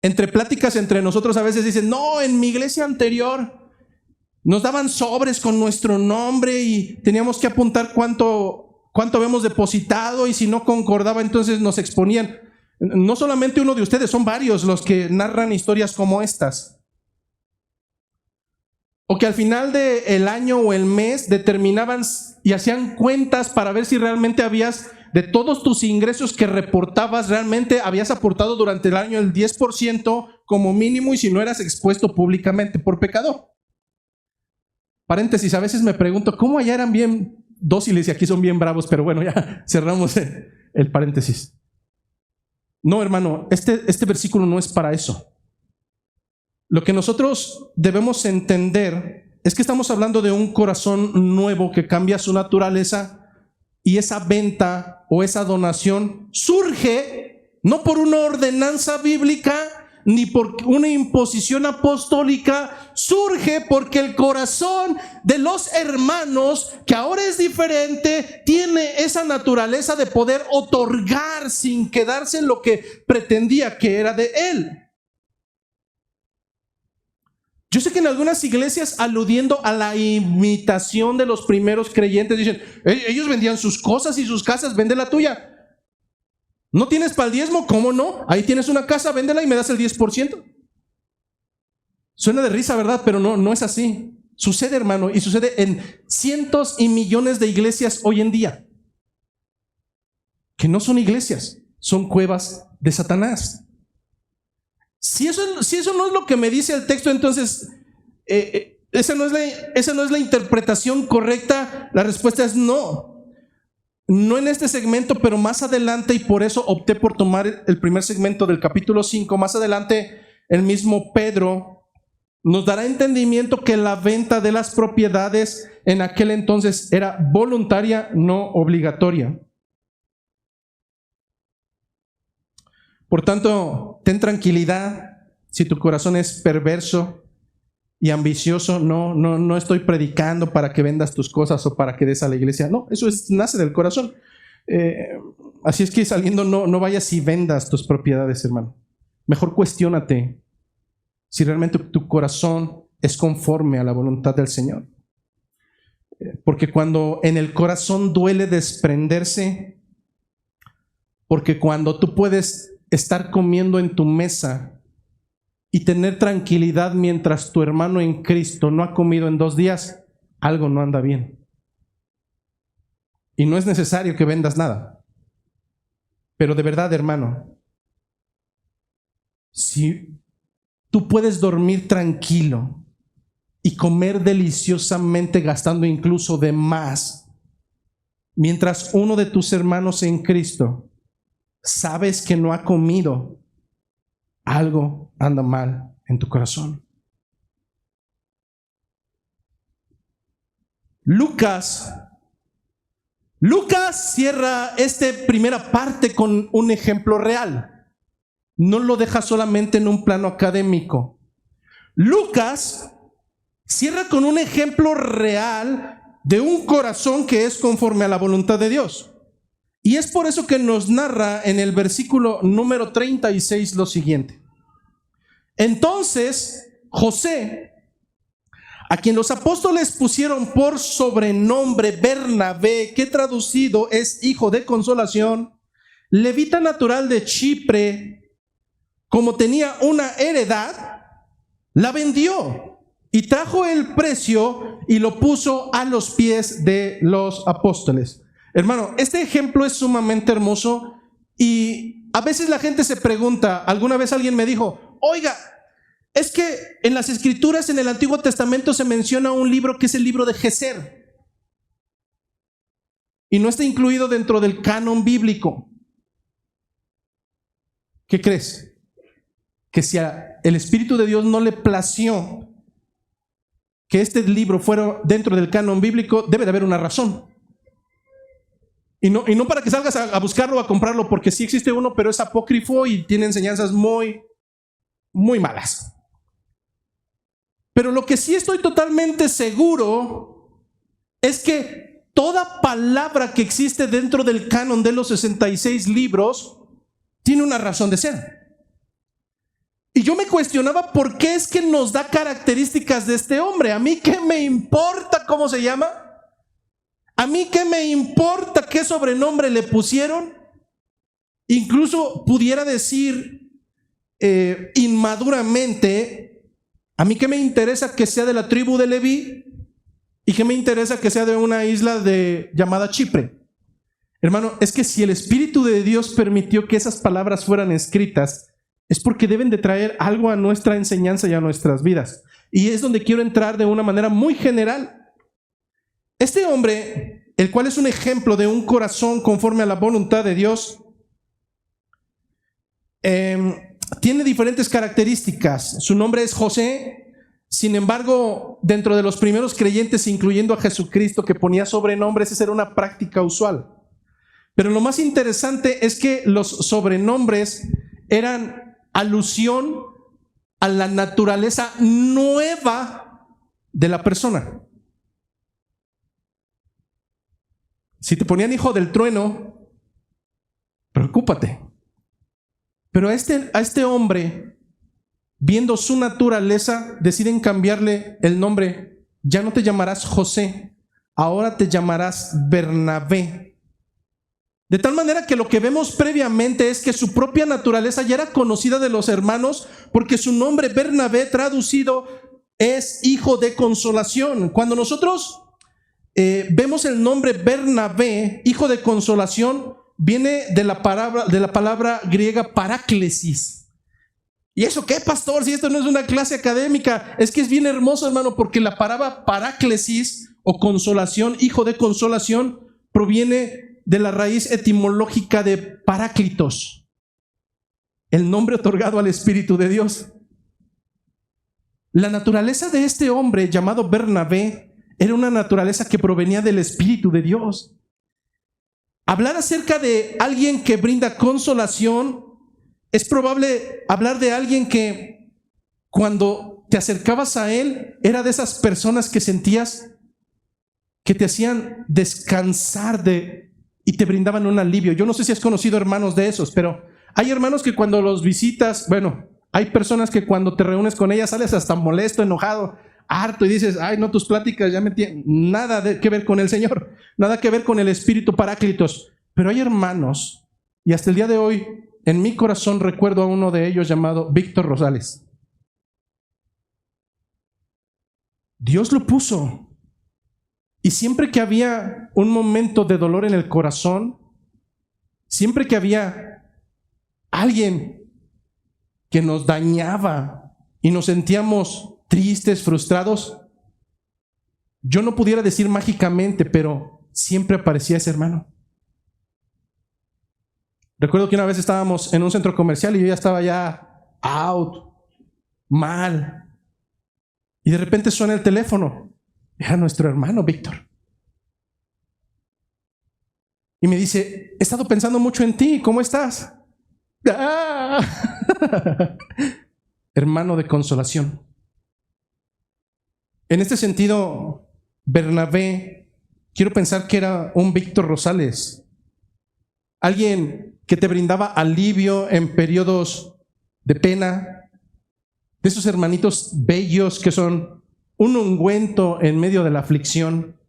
Entre pláticas entre nosotros a veces dicen: no, en mi iglesia anterior nos daban sobres con nuestro nombre y teníamos que apuntar cuánto habíamos depositado, y si no concordaba entonces nos exponían. No solamente uno de ustedes, son varios los que narran historias como estas. O que al final del año o el mes determinaban y hacían cuentas para ver si realmente habías, de todos tus ingresos que reportabas, realmente habías aportado durante el año el 10% como mínimo, y si no, eras expuesto públicamente por pecador. Paréntesis, a veces me pregunto cómo allá eran bien dóciles y aquí son bien bravos, pero bueno, ya cerramos el paréntesis. No, hermano, este versículo no es para eso. Lo que nosotros debemos entender es que estamos hablando de un corazón nuevo que cambia su naturaleza, y esa venta o esa donación surge no por una ordenanza bíblica ni por una imposición apostólica, surge porque el corazón de los hermanos, que ahora es diferente, tiene esa naturaleza de poder otorgar sin quedarse en lo que pretendía que era de él. Yo sé que en algunas iglesias, aludiendo a la imitación de los primeros creyentes, dicen: ellos vendían sus cosas y sus casas, vende la tuya. ¿No tienes para el diezmo? ¿Cómo no? Ahí tienes una casa, véndela y me das el 10%. Suena de risa, ¿verdad? Pero no es así. Sucede, hermano, y sucede en cientos y millones de iglesias hoy en día, que no son iglesias, son cuevas de Satanás. Si eso no es lo que me dice el texto, entonces esa no es la interpretación correcta. La respuesta es no. No en este segmento, pero más adelante, y por eso opté por tomar el primer segmento del capítulo 5. Más adelante, el mismo Pedro nos dará entendimiento que la venta de las propiedades en aquel entonces era voluntaria, no obligatoria. Por tanto, ten tranquilidad. Si tu corazón es perverso y ambicioso, no estoy predicando para que vendas tus cosas o para que des a la iglesia. No, eso nace del corazón. Así es que saliendo no vayas y vendas tus propiedades, hermano. Mejor cuestiónate si realmente tu corazón es conforme a la voluntad del Señor. Porque cuando en el corazón duele desprenderse, porque cuando tú puedes estar comiendo en tu mesa y tener tranquilidad mientras tu hermano en Cristo no ha comido en 2 días, algo no anda bien. Y no es necesario que vendas nada. Pero de verdad, hermano, si tú puedes dormir tranquilo y comer deliciosamente, gastando incluso de más, mientras uno de tus hermanos en Cristo sabes que no ha comido, algo anda mal en tu corazón. Lucas cierra esta primera parte con un ejemplo real. No lo deja solamente en un plano académico. Lucas cierra con un ejemplo real de un corazón que es conforme a la voluntad de Dios. Y es por eso que nos narra en el versículo número 36 lo siguiente. Entonces, José, a quien los apóstoles pusieron por sobrenombre Bernabé, que traducido es hijo de consolación, levita natural de Chipre, como tenía una heredad, la vendió y trajo el precio y lo puso a los pies de los apóstoles. Hermano, este ejemplo es sumamente hermoso y a veces la gente se pregunta, alguna vez alguien me dijo, oiga, es que en las escrituras en el Antiguo Testamento se menciona un libro que es el libro de Geser y no está incluido dentro del canon bíblico. ¿Qué crees? Que si el Espíritu de Dios no le plació que este libro fuera dentro del canon bíblico, debe de haber una razón. Y no para que salgas a buscarlo o a comprarlo, porque sí existe uno, pero es apócrifo y tiene enseñanzas muy, muy malas. Pero lo que sí estoy totalmente seguro es que toda palabra que existe dentro del canon de los 66 libros tiene una razón de ser. Y yo me cuestionaba por qué es que nos da características de este hombre. ¿A mí qué me importa cómo se llama? ¿A mí qué me importa qué sobrenombre le pusieron? Incluso pudiera decir inmaduramente, ¿a mí qué me interesa que sea de la tribu de Leví? ¿Y qué me interesa que sea de una isla llamada Chipre? Hermano, es que si el Espíritu de Dios permitió que esas palabras fueran escritas, es porque deben de traer algo a nuestra enseñanza y a nuestras vidas. Y es donde quiero entrar de una manera muy general. Este hombre, el cual es un ejemplo de un corazón conforme a la voluntad de Dios, tiene diferentes características. Su nombre es José. Sin embargo, dentro de los primeros creyentes, incluyendo a Jesucristo, que ponía sobrenombres, esa era una práctica usual. Pero lo más interesante es que los sobrenombres eran alusión a la naturaleza nueva de la persona. Si te ponían hijo del trueno, preocúpate. Pero a este hombre, viendo su naturaleza, deciden cambiarle el nombre. Ya no te llamarás José, ahora te llamarás Bernabé. De tal manera que lo que vemos previamente es que su propia naturaleza ya era conocida de los hermanos, porque su nombre Bernabé traducido es hijo de consolación. Cuando nosotros vemos el nombre Bernabé, hijo de consolación, viene de la palabra griega paráclesis. ¿Y eso qué, pastor? Si esto no es una clase académica. Es que es bien hermoso, hermano, porque la palabra paráclesis o consolación, hijo de consolación, proviene de la raíz etimológica de paráclitos, el nombre otorgado al Espíritu de Dios. La naturaleza de este hombre llamado Bernabé era una naturaleza que provenía del Espíritu de Dios. Hablar acerca de alguien que brinda consolación, es probable hablar de alguien que cuando te acercabas a él, era de esas personas que sentías que te hacían descansar y te brindaban un alivio. Yo no sé si has conocido hermanos de esos, pero hay hermanos que cuando los visitas, hay personas que cuando te reúnes con ellas sales hasta molesto, enojado, harto y dices, ay, no, tus pláticas ya me tienen nada que ver con el Señor, nada que ver con el Espíritu Paráclitos. Pero hay hermanos, y hasta el día de hoy, en mi corazón recuerdo a uno de ellos llamado Víctor Rosales. Dios lo puso. Y siempre que había un momento de dolor en el corazón, siempre que había alguien que nos dañaba y nos sentíamos tristes, frustrados, yo no pudiera decir mágicamente, pero siempre aparecía ese hermano. Recuerdo que una vez estábamos en un centro comercial y yo ya estaba out, mal. Y de repente suena el teléfono. Era nuestro hermano Víctor. Y me dice, he estado pensando mucho en ti, ¿cómo estás? ¡Ah! Hermano de consolación. En este sentido, Bernabé, quiero pensar que era un Víctor Rosales, alguien que te brindaba alivio en periodos de pena, de esos hermanitos bellos que son un ungüento en medio de la aflicción.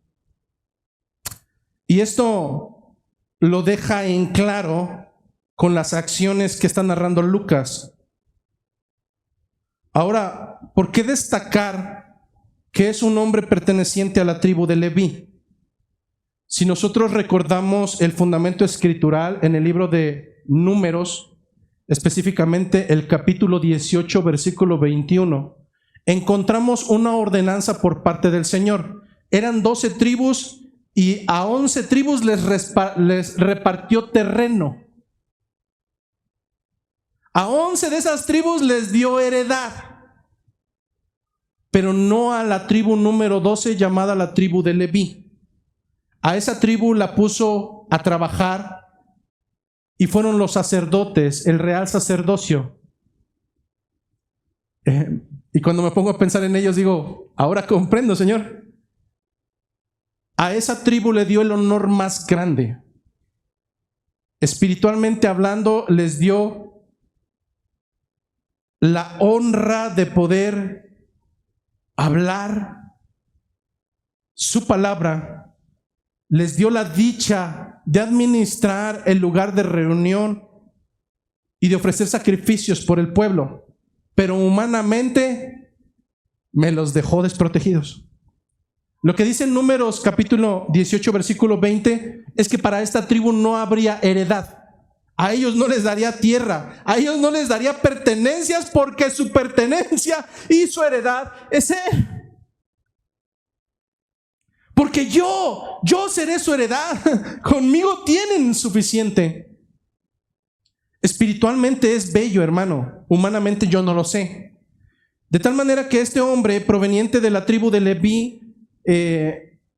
Y esto lo deja en claro con las acciones que está narrando Lucas. Ahora, ¿por qué destacar que es un hombre perteneciente a la tribu de Leví? Si nosotros recordamos el fundamento escritural en el libro de Números, específicamente el capítulo 18, versículo 21, encontramos una ordenanza por parte del Señor. Eran 12 tribus y a 11 tribus les repartió terreno. A 11 de esas tribus les dio heredad, pero no a la tribu número 12 llamada la tribu de Leví. A esa tribu la puso a trabajar y fueron los sacerdotes, el real sacerdocio. Y cuando me pongo a pensar en ellos digo, ahora comprendo, Señor. A esa tribu le dio el honor más grande. Espiritualmente hablando, les dio la honra de poder hablar su palabra. Les dio la dicha de administrar el lugar de reunión y de ofrecer sacrificios por el pueblo, pero humanamente me los dejó desprotegidos. Lo que dice en Números capítulo 18 versículo 20 es que para esta tribu no habría heredad. A ellos no les daría tierra, a ellos no les daría pertenencias, porque su pertenencia y su heredad es Él. Porque yo seré su heredad, conmigo tienen suficiente. Espiritualmente es bello, hermano, humanamente yo no lo sé. De tal manera que este hombre proveniente de la tribu de Leví,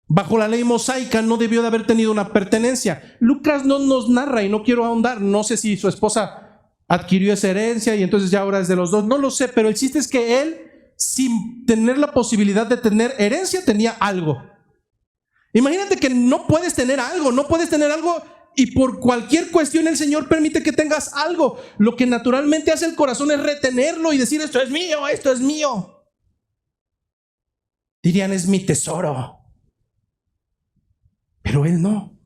bajo la ley mosaica, no debió de haber tenido una pertenencia. Lucas no nos narra, y no quiero ahondar, no sé si su esposa adquirió esa herencia y entonces ya ahora es de los dos, no lo sé, pero el chiste es que él, sin tener la posibilidad de tener herencia, tenía algo. Imagínate que no puedes tener algo y por cualquier cuestión el Señor permite que tengas algo. Lo que naturalmente hace el corazón es retenerlo y decir, esto es mío, esto es mío. Dirían, es mi tesoro. Pero él no.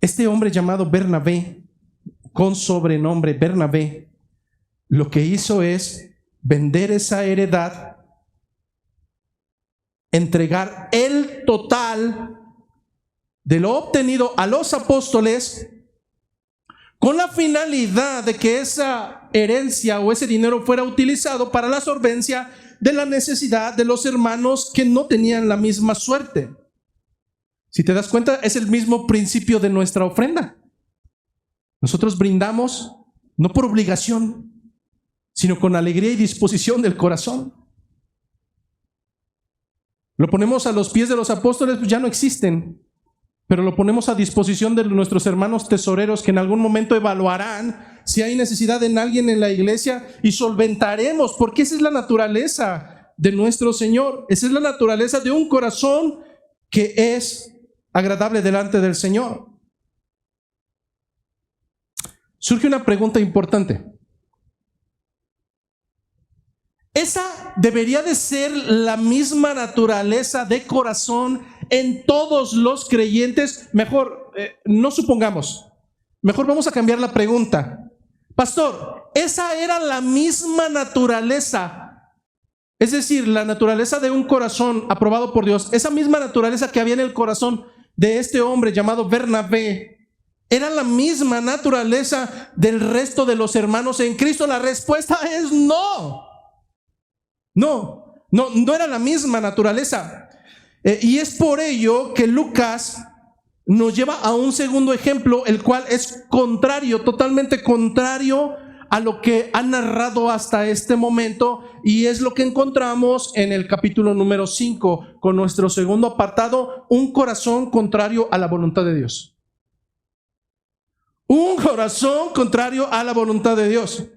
Este hombre llamado Bernabé, con sobrenombre Bernabé, lo que hizo es vender esa heredad, entregar el total de lo obtenido a los apóstoles, con la finalidad de que esa herencia o ese dinero fuera utilizado para la solvencia de la necesidad de los hermanos que no tenían la misma suerte. Si te das cuenta, es el mismo principio de nuestra ofrenda. Nosotros brindamos no por obligación, sino con alegría y disposición del corazón. Lo ponemos a los pies de los apóstoles, pues ya no existen, pero lo ponemos a disposición de nuestros hermanos tesoreros, que en algún momento evaluarán si hay necesidad en alguien en la iglesia y solventaremos, porque esa es la naturaleza de nuestro Señor. Esa es la naturaleza de un corazón que es agradable delante del Señor. Surge una pregunta importante. Esa debería de ser la misma naturaleza de corazón en todos los creyentes. Mejor, no supongamos. Mejor vamos a cambiar la pregunta. Pastor, ¿esa era la misma naturaleza? Es decir, la naturaleza de un corazón aprobado por Dios, esa misma naturaleza que había en el corazón de este hombre llamado Bernabé, ¿era la misma naturaleza del resto de los hermanos en Cristo? La respuesta es no. No era la misma naturaleza. Y es por ello que Lucas nos lleva a un segundo ejemplo, el cual es contrario, totalmente contrario a lo que ha narrado hasta este momento, y es lo que encontramos en el capítulo número 5, con nuestro segundo apartado, un corazón contrario a la voluntad de Dios. Un corazón contrario a la voluntad de Dios.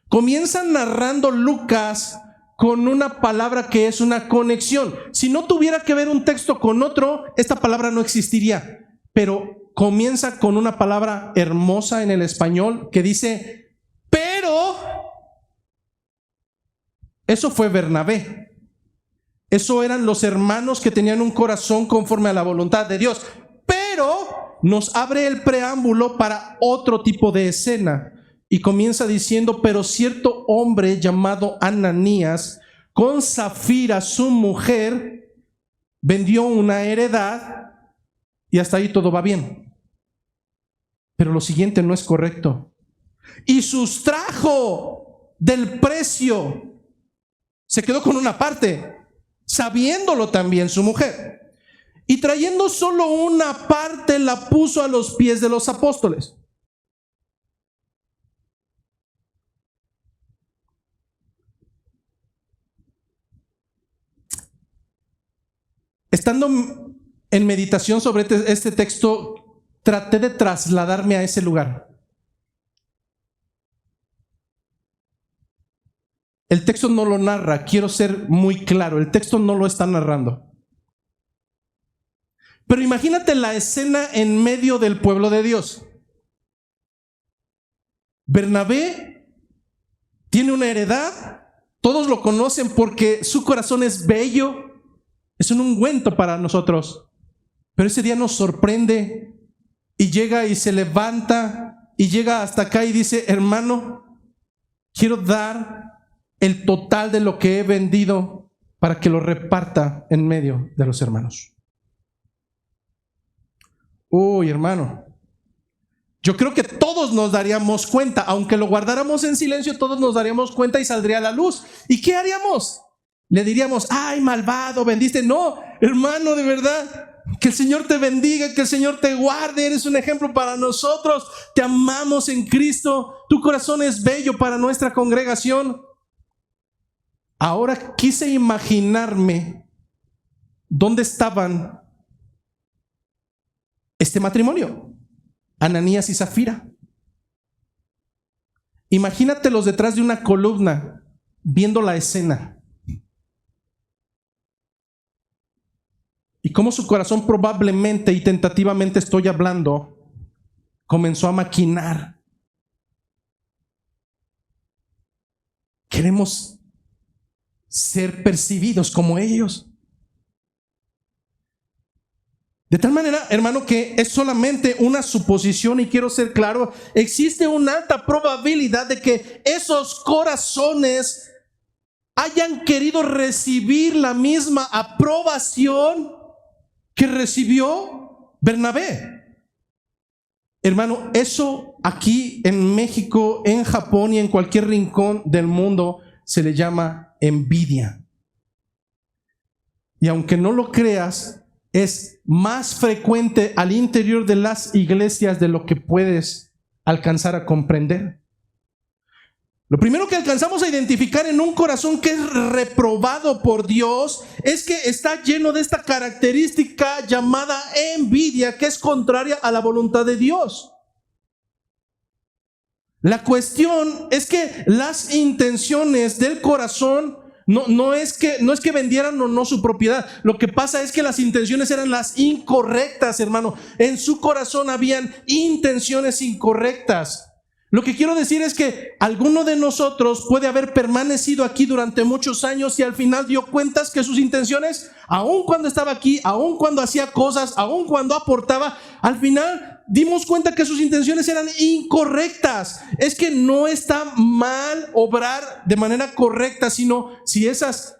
Comienza narrando Lucas con una palabra que es una conexión. Si no tuviera que ver un texto con otro, esta palabra no existiría. Pero comienza con una palabra hermosa en el español que dice, pero eso fue Bernabé. Eso eran los hermanos que tenían un corazón conforme a la voluntad de Dios. Pero nos abre el preámbulo para otro tipo de escena. Y comienza diciendo, pero cierto hombre llamado Ananías, con Safira su mujer, vendió una heredad y hasta ahí todo va bien. Pero lo siguiente no es correcto. Y sustrajo del precio, se quedó con una parte, sabiéndolo también su mujer. Y trayendo solo una parte, la puso a los pies de los apóstoles. Estando en meditación sobre este texto, traté de trasladarme a ese lugar. El texto no lo narra, quiero ser muy claro, el texto no lo está narrando. Pero imagínate la escena en medio del pueblo de Dios. Bernabé tiene una heredad, todos lo conocen porque su corazón es bello, es un ungüento para nosotros. Pero ese día nos sorprende y llega y se levanta y llega hasta acá y dice, hermano, quiero dar el total de lo que he vendido para que lo reparta en medio de los hermanos. Uy, hermano, yo creo que todos nos daríamos cuenta, aunque lo guardáramos en silencio, todos nos daríamos cuenta y saldría a la luz. ¿Y qué haríamos? Le diríamos, ay, malvado, vendiste. No, hermano, de verdad, que el Señor te bendiga, que el Señor te guarde, eres un ejemplo para nosotros, te amamos en Cristo, tu corazón es bello para nuestra congregación. Ahora quise imaginarme dónde estaban este matrimonio, Ananías y Safira. Imagínatelos detrás de una columna, viendo la escena. Y cómo su corazón probablemente y tentativamente estoy hablando, comenzó a maquinar. Queremos ser percibidos como ellos. De tal manera, hermano, que es solamente una suposición y quiero ser claro, existe una alta probabilidad de que esos corazones hayan querido recibir la misma aprobación que recibió Bernabé. Hermano, eso aquí en México, en Japón y en cualquier rincón del mundo se le llama envidia. Y aunque no lo creas, es más frecuente al interior de las iglesias de lo que puedes alcanzar a comprender. Lo primero que alcanzamos a identificar en un corazón que es reprobado por Dios es que está lleno de esta característica llamada envidia, que es contraria a la voluntad de Dios. La cuestión es que las intenciones del corazón no es que vendieran o no su propiedad. Lo que pasa es que las intenciones eran las incorrectas, hermano. En su corazón habían intenciones incorrectas. Lo que quiero decir es que alguno de nosotros puede haber permanecido aquí durante muchos años y al final dio cuentas que sus intenciones, aun cuando estaba aquí, aun cuando hacía cosas, aun cuando aportaba, al final dimos cuenta que sus intenciones eran incorrectas. Es que no está mal obrar de manera correcta, sino si esas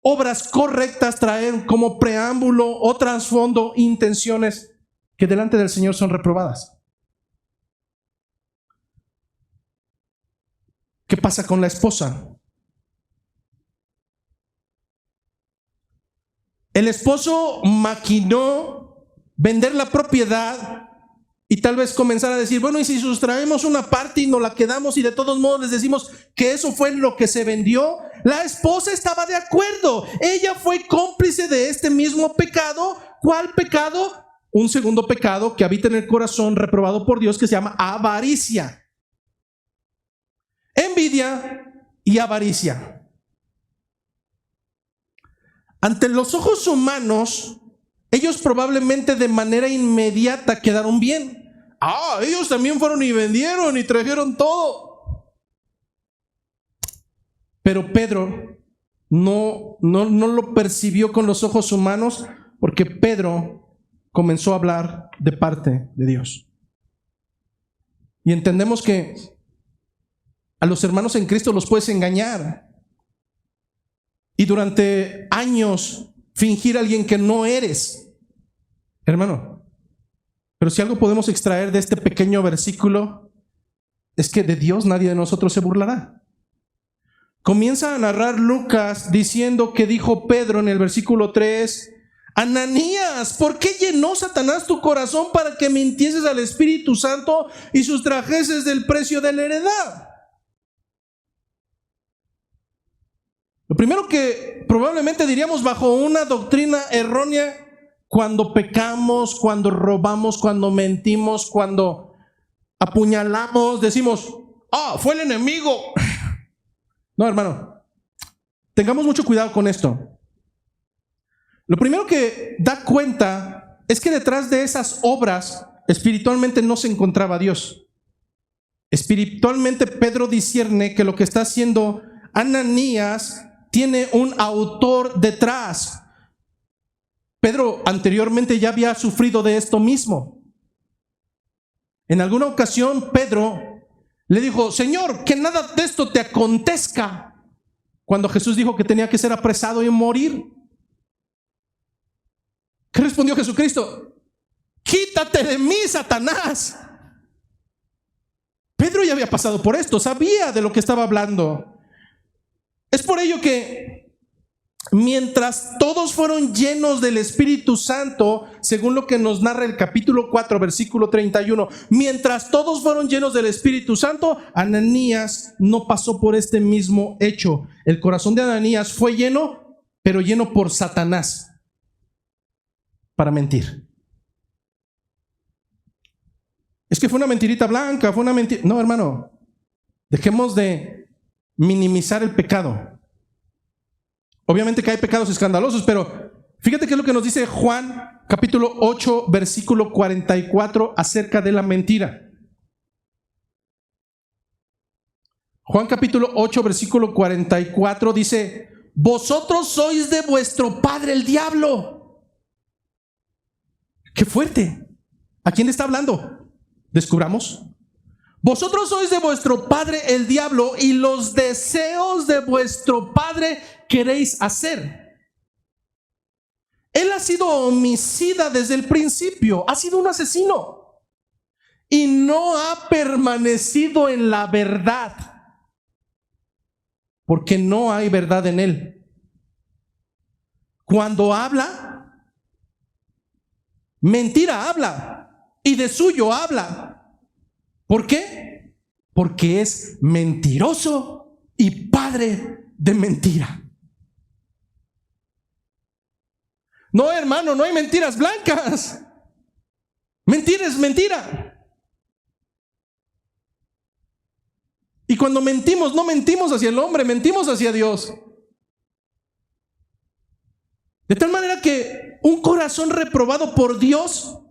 obras correctas traen como preámbulo o trasfondo intenciones que delante del Señor son reprobadas. ¿Qué pasa con la esposa? El esposo maquinó vender la propiedad y tal vez comenzar a decir, bueno, y si sustraemos una parte y nos la quedamos y de todos modos les decimos que eso fue lo que se vendió. La esposa estaba de acuerdo. Ella fue cómplice de este mismo pecado. ¿Cuál pecado? Un segundo pecado que habita en el corazón reprobado por Dios que se llama avaricia. Envidia y avaricia. Ante los ojos humanos, ellos probablemente de manera inmediata quedaron bien. Ellos también fueron y vendieron y trajeron todo. Pero Pedro no lo percibió con los ojos humanos, porque Pedro comenzó a hablar de parte de Dios. Y entendemos que a los hermanos en Cristo los puedes engañar y durante años fingir a alguien que no eres, hermano. Pero si algo podemos extraer de este pequeño versículo, es que de Dios nadie de nosotros se burlará. Comienza a narrar Lucas diciendo que dijo Pedro en el versículo 3: Ananías, ¿por qué llenó Satanás tu corazón para que mintieses al Espíritu Santo y sustrajeses del precio de la heredad? Lo primero que probablemente diríamos bajo una doctrina errónea, cuando pecamos, cuando robamos, cuando mentimos, cuando apuñalamos, decimos: fue el enemigo. No, hermano, tengamos mucho cuidado con esto. Lo primero que da cuenta es que detrás de esas obras espiritualmente no se encontraba Dios. Espiritualmente Pedro discierne que lo que está haciendo Ananías tiene un autor detrás. Pedro anteriormente ya había sufrido de esto mismo. En alguna ocasión Pedro le dijo: Señor, que nada de esto te acontezca, cuando Jesús dijo que tenía que ser apresado y morir. ¿Qué respondió Jesucristo? Quítate de mí, Satanás. Pedro ya había pasado por esto, sabía de lo que estaba hablando. Es por ello que mientras todos fueron llenos del Espíritu Santo, según lo que nos narra el capítulo 4, versículo 31, mientras todos fueron llenos del Espíritu Santo, Ananías no pasó por este mismo hecho. El corazón de Ananías fue lleno, pero lleno por Satanás, para mentir. Es que fue una mentirita blanca, fue una mentira. No, hermano, dejemos de minimizar el pecado. Obviamente que hay pecados escandalosos, pero fíjate qué es lo que nos dice Juan capítulo 8 versículo 44 acerca de la mentira. Juan capítulo 8 versículo 44 dice: vosotros sois de vuestro padre el diablo. ¡Qué fuerte! ¿A quién le está hablando? Descubramos. Vosotros sois de vuestro padre el diablo, y los deseos de vuestro padre queréis hacer. Él ha sido homicida desde el principio, ha sido un asesino y no ha permanecido en la verdad, porque no hay verdad en él. Cuando habla, mentira habla, y de suyo habla. ¿Por qué? Porque es mentiroso y padre de mentira. No, hermano, no hay mentiras blancas. Mentira es mentira. Y cuando mentimos, no mentimos hacia el hombre, mentimos hacia Dios. De tal manera que un corazón reprobado por Dios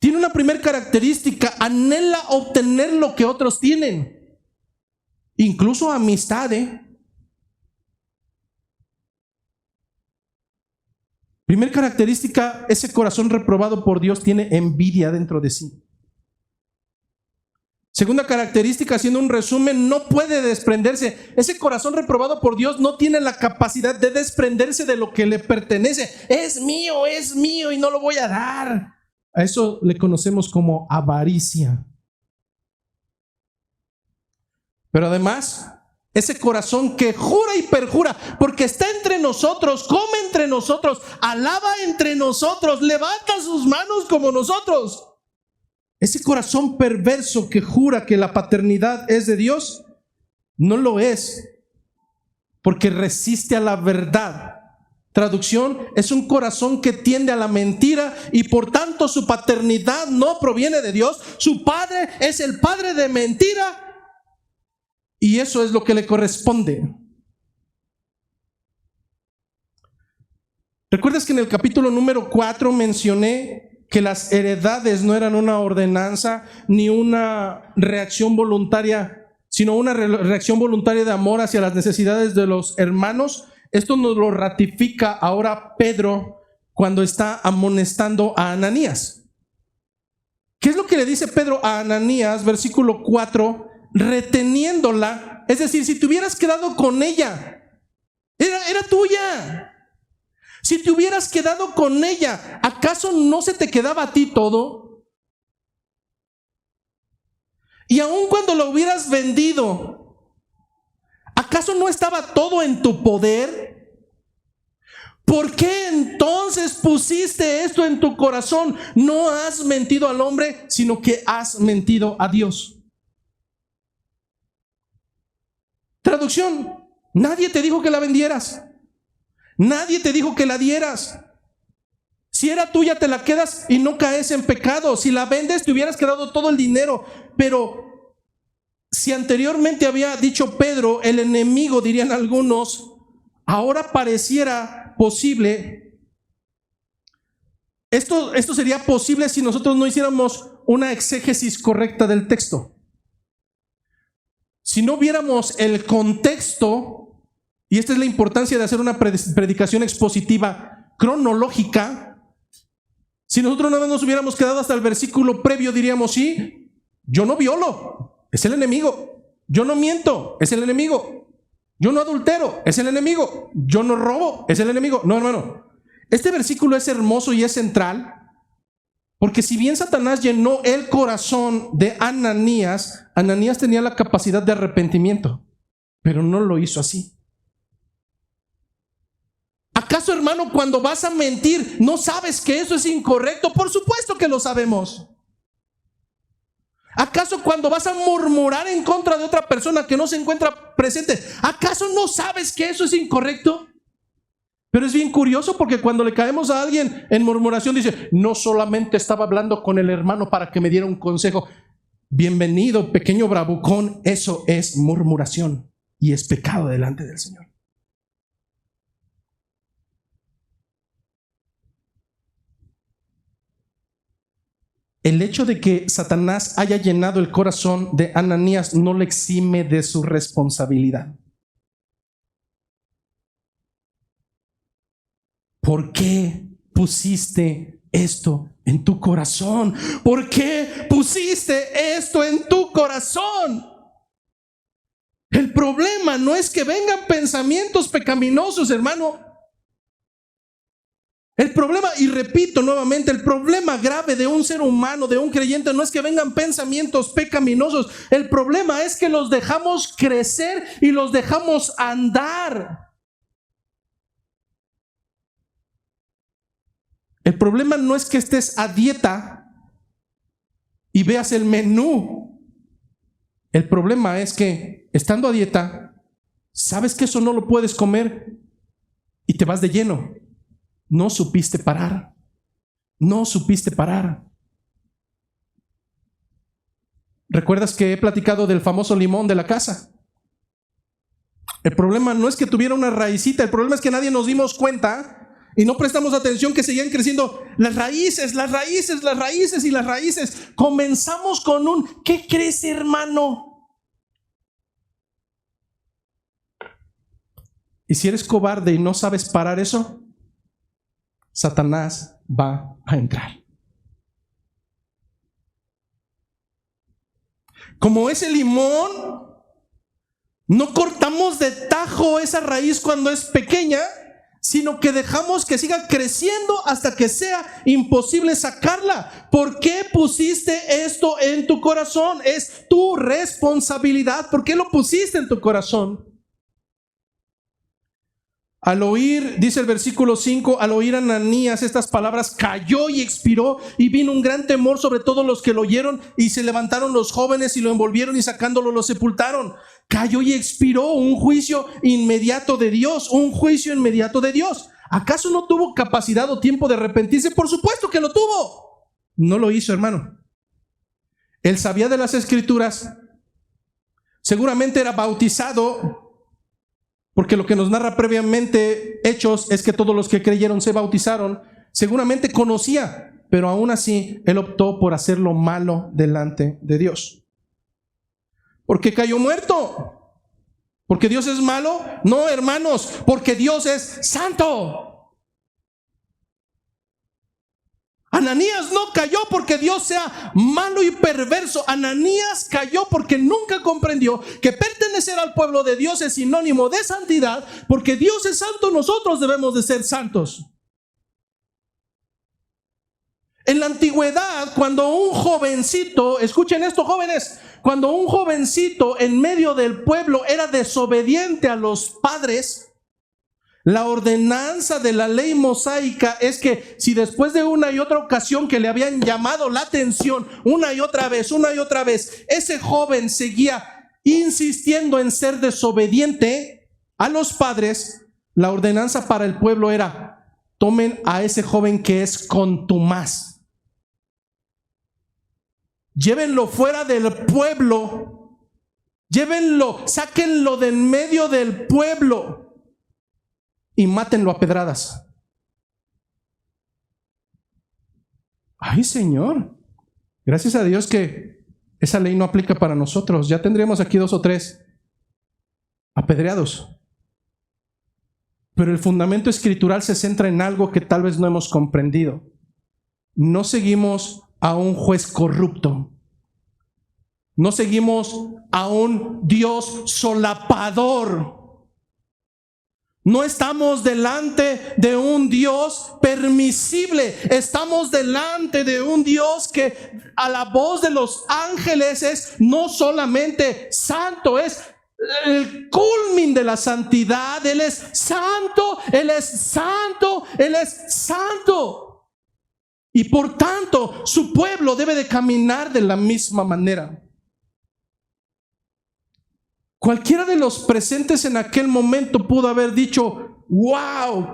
tiene una primera característica: anhela obtener lo que otros tienen, incluso amistad. Primera característica: ese corazón reprobado por Dios tiene envidia dentro de sí. Segunda característica, haciendo un resumen, no puede desprenderse. Ese corazón reprobado por Dios no tiene la capacidad de desprenderse de lo que le pertenece. Es mío y no lo voy a dar. A eso le conocemos como avaricia. Pero además, ese corazón que jura y perjura, porque está entre nosotros, come entre nosotros, alaba entre nosotros, levanta sus manos como nosotros. Ese corazón perverso que jura que la paternidad es de Dios, no lo es, porque resiste a la verdad. Traducción: es un corazón que tiende a la mentira, y por tanto su paternidad no proviene de Dios. Su padre es el padre de mentira, y eso es lo que le corresponde. ¿Recuerdas que en el capítulo número 4 mencioné que las heredades no eran una ordenanza ni una reacción voluntaria, sino una reacción voluntaria de amor hacia las necesidades de los hermanos? Esto nos lo ratifica ahora Pedro cuando está amonestando a Ananías. ¿Qué es lo que le dice Pedro a Ananías? Versículo 4, reteniéndola, es decir, si te hubieras quedado con ella, era tuya. Si te hubieras quedado con ella, ¿acaso no se te quedaba a ti todo? Y aun cuando lo hubieras vendido, ¿acaso no estaba todo en tu poder? ¿Por qué entonces pusiste esto en tu corazón? No has mentido al hombre, sino que has mentido a Dios. Traducción: nadie te dijo que la vendieras. Nadie te dijo que la dieras. Si era tuya, te la quedas y no caes en pecado. Si la vendes, te hubieras quedado todo el dinero. Pero si anteriormente había dicho Pedro, el enemigo, dirían algunos, ahora pareciera posible. Esto sería posible si nosotros no hiciéramos una exégesis correcta del texto. Si no viéramos el contexto. Y esta es la importancia de hacer una predicación expositiva cronológica. Si nosotros nada más nos hubiéramos quedado hasta el versículo previo, diríamos: sí, yo no violo, es el enemigo. Yo no miento, es el enemigo. Yo no adultero, es el enemigo. Yo no robo, es el enemigo. No, hermano, este versículo es hermoso y es central, porque si bien Satanás llenó el corazón de Ananías, Ananías tenía la capacidad de arrepentimiento, pero no lo hizo así. ¿Acaso, hermano, cuando vas a mentir, no sabes que eso es incorrecto? Por supuesto que lo sabemos. ¿Acaso cuando vas a murmurar en contra de otra persona que no se encuentra presente, acaso no sabes que eso es incorrecto? Pero es bien curioso, porque cuando le caemos a alguien en murmuración, dice: no solamente estaba hablando con el hermano para que me diera un consejo. Bienvenido, pequeño bravucón, eso es murmuración y es pecado delante del Señor. El hecho de que Satanás haya llenado el corazón de Ananías no le exime de su responsabilidad. ¿Por qué pusiste esto en tu corazón? ¿Por qué pusiste esto en tu corazón? El problema no es que vengan pensamientos pecaminosos, hermano. El problema, y repito nuevamente, el problema grave de un ser humano, de un creyente, no es que vengan pensamientos pecaminosos. El problema es que los dejamos crecer y los dejamos andar. El problema no es que estés a dieta y veas el menú. El problema es que, estando a dieta, sabes que eso no lo puedes comer y te vas de lleno. No supiste parar. No supiste parar. ¿Recuerdas que he platicado del famoso limón de la casa? El problema no es que tuviera una raicita, el problema es que nadie nos dimos cuenta y no prestamos atención que seguían creciendo las raíces, las raíces, las raíces y las raíces. Comenzamos con un: ¿qué crees, hermano? Y si eres cobarde y no sabes parar eso, Satanás va a entrar. Como ese limón, no cortamos de tajo esa raíz cuando es pequeña, sino que dejamos que siga creciendo hasta que sea imposible sacarla. ¿Por qué pusiste esto en tu corazón? Es tu responsabilidad. ¿Por qué lo pusiste en tu corazón? Al oír, dice el versículo 5, al oír Ananías estas palabras, cayó y expiró, y vino un gran temor sobre todos los que lo oyeron, y se levantaron los jóvenes y lo envolvieron, y sacándolo lo sepultaron. Cayó y expiró. Un juicio inmediato de Dios, un juicio inmediato de Dios. ¿Acaso no tuvo capacidad o tiempo de arrepentirse? Por supuesto que lo tuvo. No lo hizo, hermano. Él sabía de las Escrituras, seguramente era bautizado porque lo que nos narra previamente Hechos es que todos los que creyeron se bautizaron. Seguramente conocía, pero aún así él optó por hacer lo malo delante de Dios. ¿Por qué cayó muerto? ¿Porque Dios es malo? No, hermanos, porque Dios es santo. Ananías no cayó porque Dios sea malo y perverso. Ananías cayó porque nunca comprendió que pertenecer al pueblo de Dios es sinónimo de santidad. Porque Dios es santo, nosotros debemos de ser santos. En la antigüedad, cuando un jovencito, escuchen esto, jóvenes, cuando un jovencito en medio del pueblo era desobediente a los padres, la ordenanza de la ley mosaica es que si después de una y otra ocasión que le habían llamado la atención una y otra vez, ese joven seguía insistiendo en ser desobediente a los padres, la ordenanza para el pueblo era: tomen a ese joven que es contumaz, llévenlo fuera del pueblo, llévenlo, sáquenlo de en medio del pueblo y mátenlo a pedradas. Ay, Señor, gracias a Dios que esa ley no aplica para nosotros. Ya tendríamos aquí 2 o 3 apedreados. Pero el fundamento escritural se centra en algo que tal vez no hemos comprendido. No seguimos a un juez corrupto. No seguimos a un Dios solapador. No estamos delante de un Dios permisible. Estamos delante de un Dios que a la voz de los ángeles es no solamente santo, es el culmen de la santidad. Él es santo, Él es santo, Él es santo. Y por tanto, su pueblo debe de caminar de la misma manera. Cualquiera de los presentes en aquel momento pudo haber dicho: wow,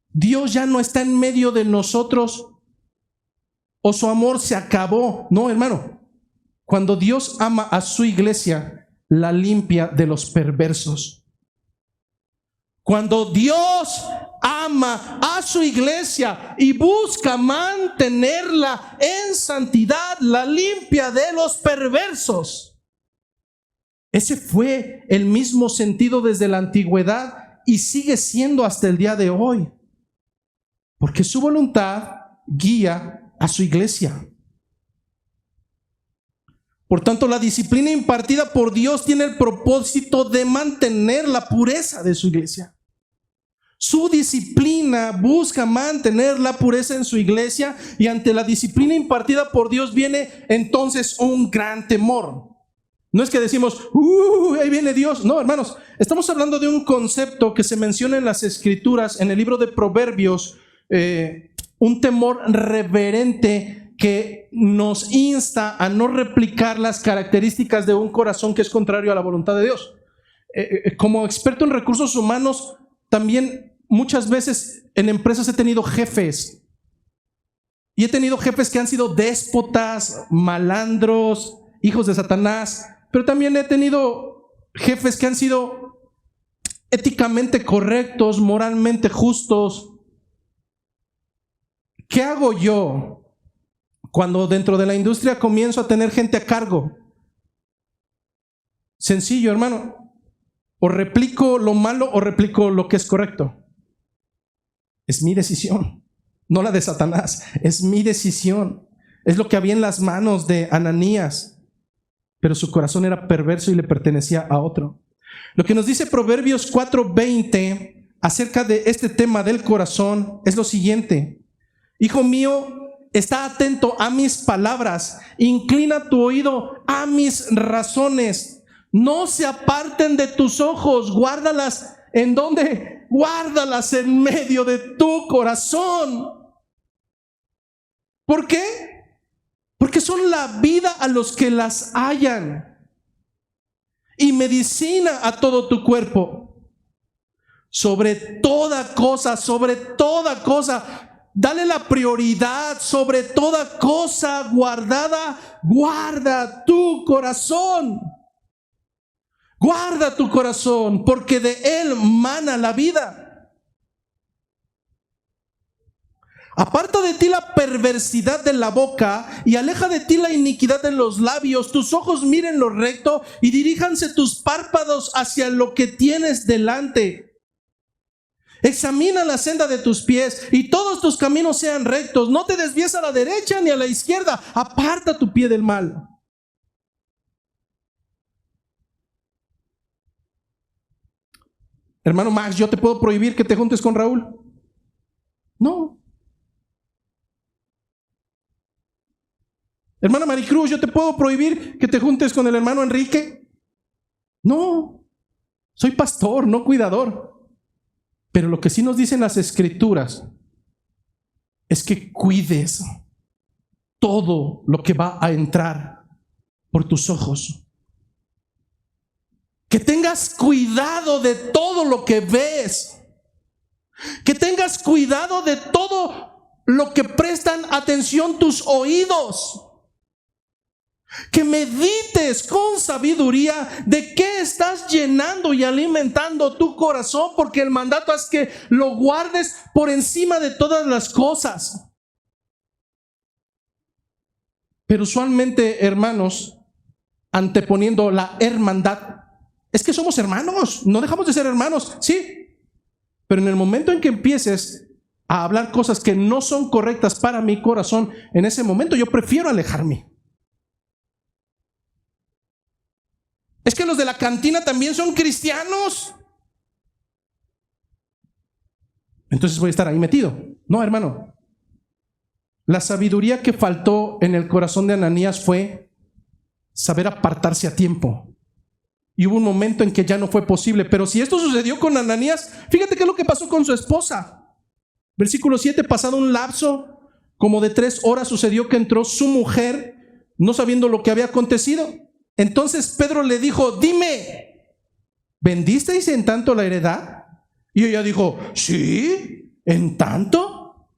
Dios ya no está en medio de nosotros, o su amor se acabó. No, hermano, cuando Dios ama a su iglesia, la limpia de los perversos. Cuando Dios ama a su iglesia y busca mantenerla en santidad, la limpia de los perversos. Ese fue el mismo sentido desde la antigüedad y sigue siendo hasta el día de hoy. Porque su voluntad guía a su iglesia. Por tanto, la disciplina impartida por Dios tiene el propósito de mantener la pureza de su iglesia. Su disciplina busca mantener la pureza en su iglesia, y ante la disciplina impartida por Dios viene entonces un gran temor. No es que decimos, ahí viene Dios. No, hermanos, estamos hablando de un concepto que se menciona en las Escrituras, en el libro de Proverbios, un temor reverente que nos insta a no replicar las características de un corazón que es contrario a la voluntad de Dios. Como experto en recursos humanos, también muchas veces en empresas he tenido jefes. Y he tenido jefes que han sido déspotas, malandros, hijos de Satanás. Pero también he tenido jefes que han sido éticamente correctos, moralmente justos. ¿Qué hago yo cuando dentro de la industria comienzo a tener gente a cargo? Sencillo, hermano. O replico lo malo o replico lo que es correcto. Es mi decisión, no la de Satanás. Es mi decisión. Es lo que había en las manos de Ananías. Pero su corazón era perverso y le pertenecía a otro. Lo que nos dice Proverbios 4:20 acerca de este tema del corazón es lo siguiente: hijo mío, está atento a mis palabras, inclina tu oído a mis razones, no se aparten de tus ojos, guárdalas. ¿En dónde? Guárdalas en medio de tu corazón. ¿Por qué? Porque son la vida a los que las hallan y medicina a todo tu cuerpo. Sobre toda cosa, dale la prioridad. Sobre toda cosa guardada, guarda tu corazón. Guarda tu corazón, porque de él mana la vida. Aparta de ti la perversidad de la boca y aleja de ti la iniquidad de los labios. Tus ojos miren lo recto y diríjanse tus párpados hacia lo que tienes delante. Examina la senda de tus pies y todos tus caminos sean rectos. No te desvíes a la derecha ni a la izquierda. Aparta tu pie del mal. Hermano Max, ¿yo te puedo prohibir que te juntes con Raúl? No. Hermana Maricruz, ¿yo te puedo prohibir que te juntes con el hermano Enrique? No. Soy pastor, no cuidador. Pero lo que sí nos dicen las Escrituras es que cuides todo lo que va a entrar por tus ojos. Que tengas cuidado de todo lo que ves. Que tengas cuidado de todo lo que prestan atención tus oídos. Que medites con sabiduría de qué estás llenando y alimentando tu corazón, porque el mandato es que lo guardes por encima de todas las cosas. Pero usualmente, hermanos, anteponiendo la hermandad, es que somos hermanos, no dejamos de ser hermanos, sí, pero en el momento en que empieces a hablar cosas que no son correctas para mi corazón, en ese momento yo prefiero alejarme. Es que los de la cantina también son cristianos, entonces voy a estar ahí metido. No, hermano, la sabiduría que faltó en el corazón de Ananías fue saber apartarse a tiempo. Y hubo un momento en que ya no fue posible. Pero si esto sucedió con Ananías, fíjate qué es lo que pasó con su esposa. Versículo 7, pasado un lapso como de 3 horas, sucedió que entró su mujer, no sabiendo lo que había acontecido. Entonces Pedro le dijo: dime, ¿vendisteis en tanto la heredad? Y ella dijo: sí, ¿en tanto?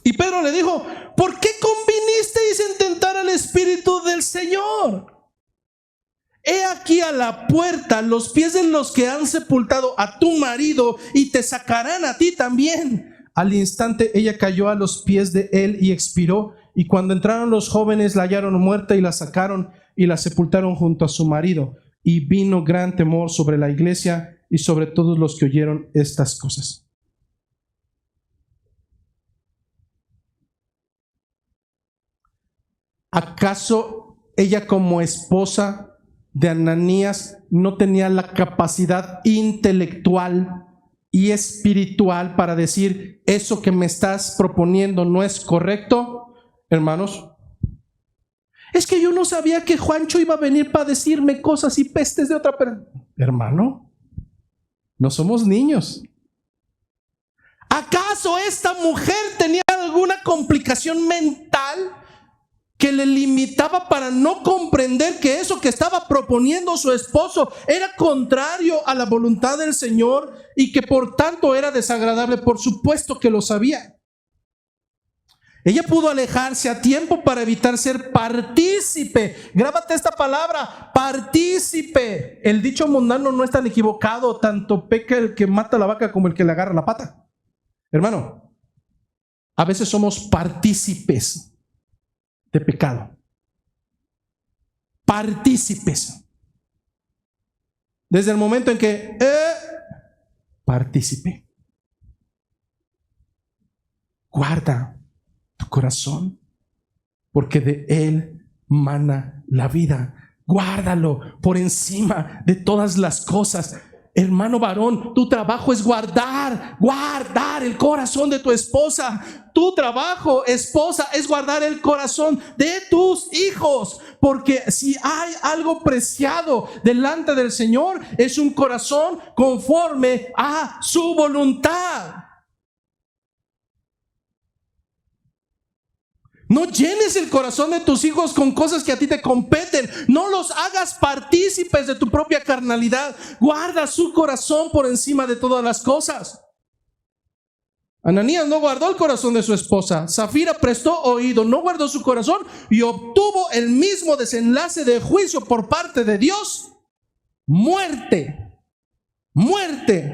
Y Pedro le dijo: ¿por qué convinisteis en tentar al Espíritu del Señor? He aquí a la puerta los pies de los que han sepultado a tu marido, y te sacarán a ti también. Al instante ella cayó a los pies de él y expiró. Y cuando entraron los jóvenes, la hallaron muerta y la sacaron y la sepultaron junto a su marido. Y vino gran temor sobre la iglesia y sobre todos los que oyeron estas cosas. ¿Acaso ella, como esposa de Ananías, no tenía la capacidad intelectual y espiritual para decir: eso que me estás proponiendo no es correcto? Hermanos, es que yo no sabía que Juancho iba a venir para decirme cosas y pestes de otra persona. Hermano, no somos niños. ¿Acaso esta mujer tenía alguna complicación mental que le limitaba para no comprender que eso que estaba proponiendo su esposo era contrario a la voluntad del Señor y que por tanto era desagradable? Por supuesto que lo sabía. Ella pudo alejarse a tiempo para evitar ser partícipe. Grábate esta palabra: partícipe. El dicho mundano no es tan equivocado. Tanto peca el que mata la vaca como el que le agarra la pata. Hermano, a veces somos partícipes de pecado. Partícipes. Desde el momento en que partícipe. Guarda tu corazón, porque de él mana la vida. Guárdalo por encima de todas las cosas. Hermano varón, tu trabajo es guardar el corazón de tu esposa. Tu trabajo, esposa, es guardar el corazón de tus hijos, porque si hay algo preciado delante del Señor, es un corazón conforme a su voluntad. No llenes el corazón de tus hijos con cosas que a ti te competen. No los hagas partícipes de tu propia carnalidad. Guarda su corazón por encima de todas las cosas. Ananías no guardó el corazón de su esposa. Safira prestó oído, no guardó su corazón y obtuvo el mismo desenlace de juicio por parte de Dios. muerte, muerte.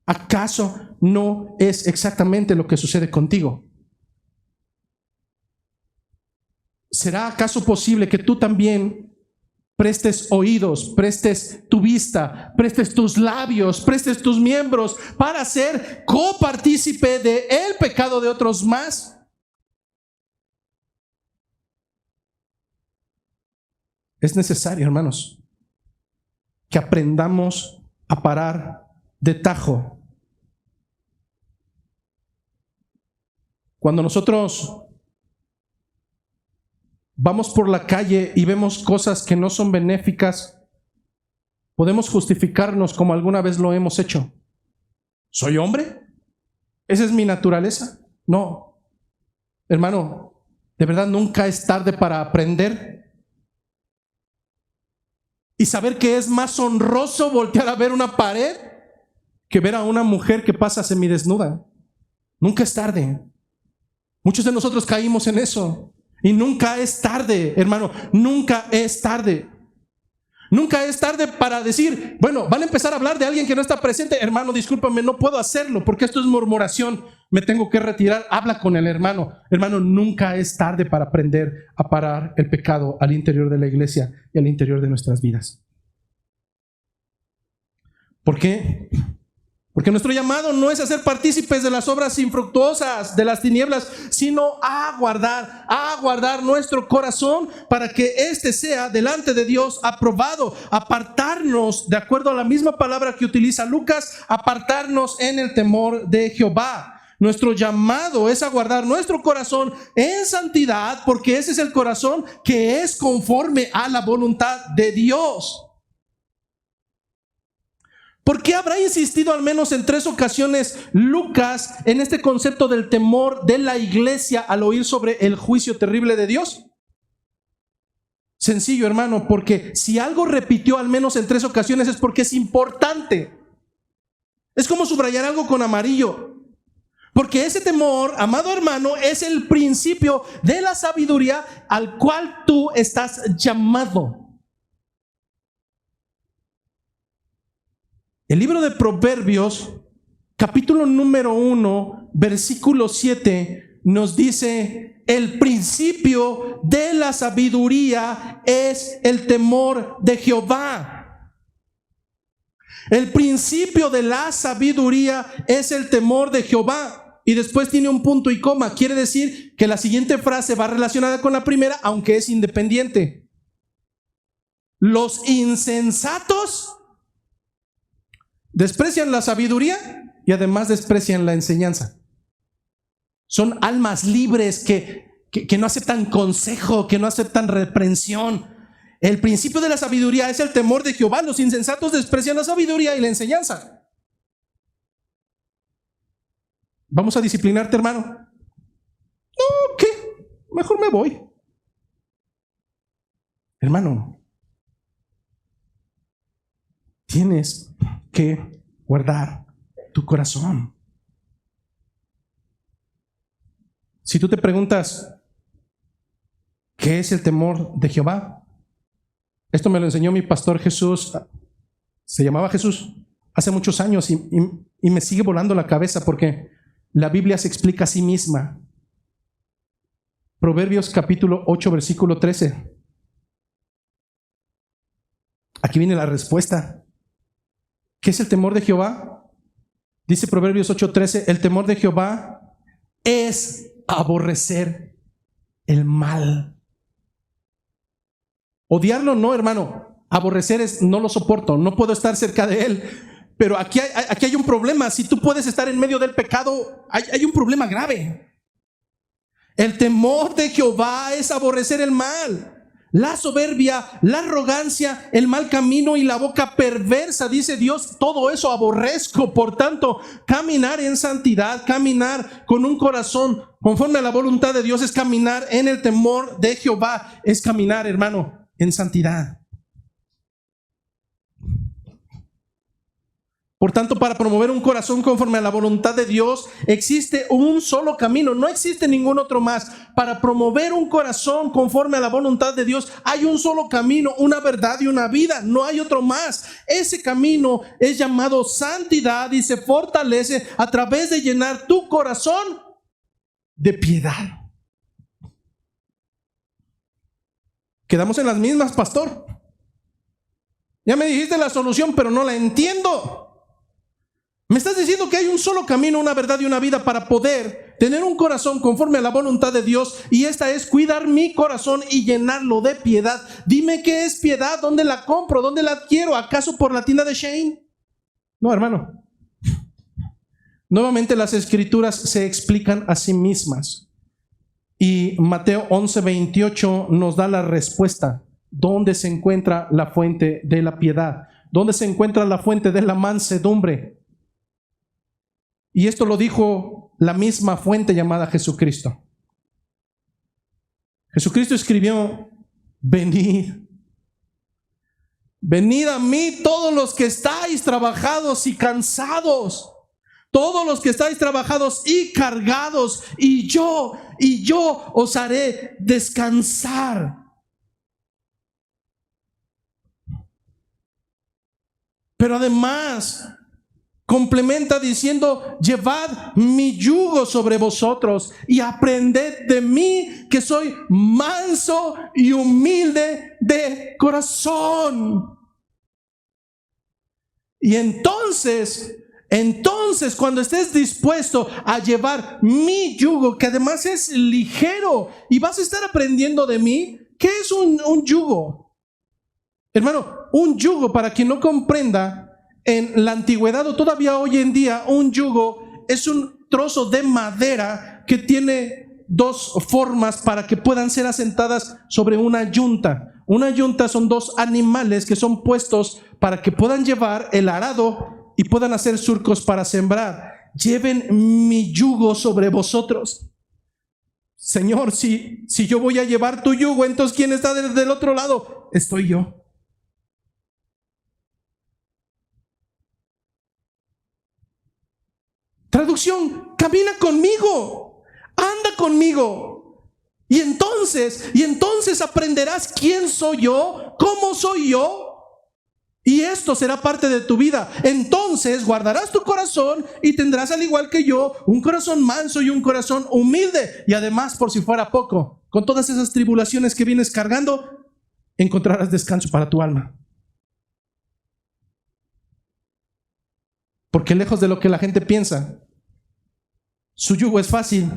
¿Acaso no es exactamente lo que sucede contigo? ¿Será acaso posible que tú también prestes oídos, prestes tu vista, prestes tus labios, prestes tus miembros para ser copartícipe de el pecado de otros más? Es necesario, hermanos, que aprendamos a parar de tajo. Cuando nosotros vamos por la calle y vemos cosas que no son benéficas, podemos justificarnos como alguna vez lo hemos hecho. ¿Soy hombre? ¿Esa es mi naturaleza? No. Hermano, de verdad nunca es tarde para aprender y saber que es más honroso voltear a ver una pared que ver a una mujer que pasa semidesnuda. Nunca es tarde. Muchos de nosotros caímos en eso. Y nunca es tarde, hermano, nunca es tarde. Nunca es tarde para decir, bueno, van a empezar a hablar de alguien que no está presente. Hermano, discúlpame, no puedo hacerlo porque esto es murmuración. Me tengo que retirar. Habla con el hermano. Hermano, nunca es tarde para aprender a parar el pecado al interior de la iglesia y al interior de nuestras vidas. ¿Por qué? Porque nuestro llamado no es a ser partícipes de las obras infructuosas de las tinieblas, sino a guardar nuestro corazón para que éste sea delante de Dios aprobado. Apartarnos, de acuerdo a la misma palabra que utiliza Lucas, apartarnos en el temor de Jehová. Nuestro llamado es a guardar nuestro corazón en santidad, porque ese es el corazón que es conforme a la voluntad de Dios. ¿Por qué habrá insistido al menos en 3 ocasiones Lucas en este concepto del temor de la iglesia al oír sobre el juicio terrible de Dios? Sencillo, hermano, porque si algo repitió al menos en 3 ocasiones es porque es importante. Es como subrayar algo con amarillo. Porque ese temor, amado hermano, es el principio de la sabiduría al cual tú estás llamado. El libro de Proverbios, capítulo número 1, versículo 7, nos dice: el principio de la sabiduría es el temor de Jehová. El principio de la sabiduría es el temor de Jehová. Y después tiene un punto y coma. Quiere decir que la siguiente frase va relacionada con la primera, aunque es independiente. Los insensatos desprecian la sabiduría y además desprecian la enseñanza. Son almas libres que no aceptan consejo, que no aceptan reprensión. El principio de la sabiduría es el temor de Jehová. Los insensatos desprecian la sabiduría y la enseñanza. ¿Vamos a disciplinarte, hermano? No, ¿qué? Mejor me voy. Hermano, tienes que guardar tu corazón. Si tú te preguntas, ¿qué es el temor de Jehová? Esto me lo enseñó mi pastor Jesús. Se llamaba Jesús hace muchos años y me sigue volando la cabeza porque la Biblia se explica a sí misma. Proverbios capítulo 8, versículo 13. Aquí viene la respuesta. ¿Qué es el temor de Jehová? Dice Proverbios 8:13, el temor de Jehová es aborrecer el mal. Odiarlo no, hermano. Aborrecer es no lo soporto, no puedo estar cerca de él. Pero aquí hay un problema. Si tú puedes estar en medio del pecado, hay un problema grave. El temor de Jehová es aborrecer el mal. La soberbia, la arrogancia, el mal camino y la boca perversa, dice Dios, todo eso aborrezco. Por tanto, caminar en santidad, caminar con un corazón conforme a la voluntad de Dios es caminar en el temor de Jehová, es caminar, hermano, en santidad. Por tanto, para promover un corazón conforme a la voluntad de Dios, existe un solo camino, no existe ningún otro más. Para promover un corazón conforme a la voluntad de Dios, hay un solo camino, una verdad y una vida, no hay otro más. Ese camino es llamado santidad y se fortalece a través de llenar tu corazón de piedad. Quedamos en las mismas, pastor. Ya me dijiste la solución, pero no la entiendo. Me estás diciendo que hay un solo camino, una verdad y una vida para poder tener un corazón conforme a la voluntad de Dios, y esta es cuidar mi corazón y llenarlo de piedad. Dime qué es piedad, dónde la compro, dónde la adquiero, ¿acaso por la tienda de Shane? No, hermano. Nuevamente las escrituras se explican a sí mismas, y Mateo 11:28 nos da la respuesta. ¿Dónde se encuentra la fuente de la piedad? ¿Dónde se encuentra la fuente de la mansedumbre? Y esto lo dijo la misma fuente llamada Jesucristo. Jesucristo escribió: venid, venid a mí todos los que estáis trabajados y cansados, todos los que estáis trabajados y cargados, y yo os haré descansar. Pero además complementa diciendo: llevad mi yugo sobre vosotros y aprended de mí, que soy manso y humilde de corazón. Y entonces cuando estés dispuesto a llevar mi yugo, que además es ligero, y vas a estar aprendiendo de mí. ¿Qué es un yugo? Hermano, un yugo, para quien no comprenda, en la antigüedad o todavía hoy en día, un yugo es un trozo de madera que tiene dos formas para que puedan ser asentadas sobre una yunta. Una yunta son dos animales que son puestos para que puedan llevar el arado y puedan hacer surcos para sembrar. Lleven mi yugo sobre vosotros. Señor, si yo voy a llevar tu yugo, entonces ¿quién está del otro lado? Estoy yo. Traducción: camina conmigo, anda conmigo, y entonces aprenderás quién soy yo, cómo soy yo, y esto será parte de tu vida. Entonces guardarás tu corazón y tendrás, al igual que yo, un corazón manso y un corazón humilde. Y además, por si fuera poco, con todas esas tribulaciones que vienes cargando, encontrarás descanso para tu alma. Porque lejos de lo que la gente piensa, su yugo es fácil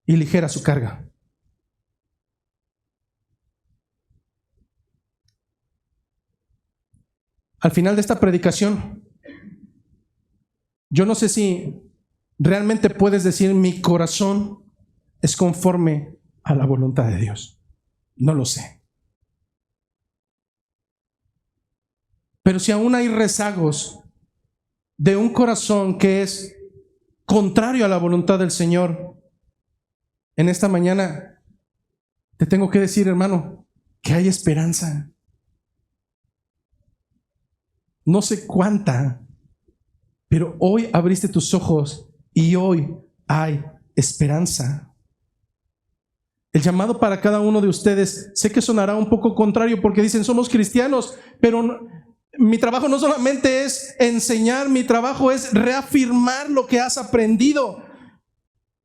y ligera su carga. Al final de esta predicación, yo no sé si realmente puedes decir: mi corazón es conforme a la voluntad de Dios. No lo sé. Pero si aún hay rezagos de un corazón que es contrario a la voluntad del Señor, en esta mañana te tengo que decir, hermano, que hay esperanza. No sé cuánta, pero hoy abriste tus ojos y hoy hay esperanza. El llamado para cada uno de ustedes, sé que sonará un poco contrario porque dicen: somos cristianos, pero mi trabajo no solamente es enseñar, mi trabajo es reafirmar lo que has aprendido.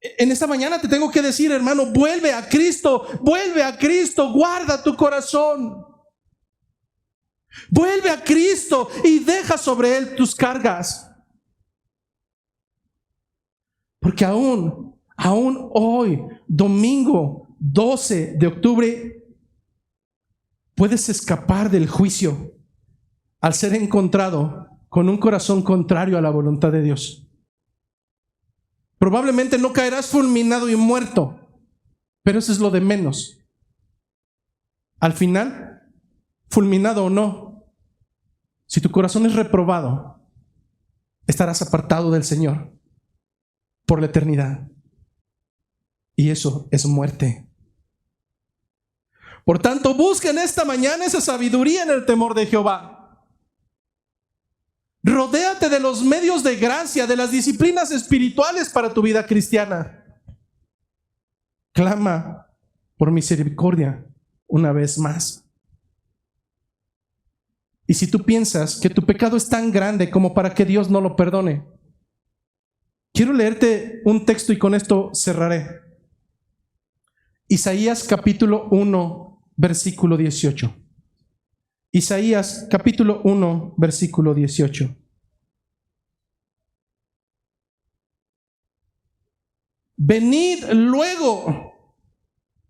En esta mañana te tengo que decir, hermano, vuelve a Cristo, guarda tu corazón. Vuelve a Cristo y deja sobre Él tus cargas. Porque aún hoy, domingo 12 de octubre, puedes escapar del juicio al ser encontrado con un corazón contrario a la voluntad de Dios. Probablemente no caerás fulminado y muerto, pero eso es lo de menos. Al final, fulminado o no, si tu corazón es reprobado, estarás apartado del Señor por la eternidad. Y eso es muerte. Por tanto, busquen esta mañana esa sabiduría en el temor de Jehová. Rodéate de los medios de gracia, de las disciplinas espirituales para tu vida cristiana. Clama por misericordia una vez más. Y si tú piensas que tu pecado es tan grande como para que Dios no lo perdone, quiero leerte un texto y con esto cerraré. Isaías capítulo 1, versículo 18. Isaías capítulo 1, versículo 18. Venid luego,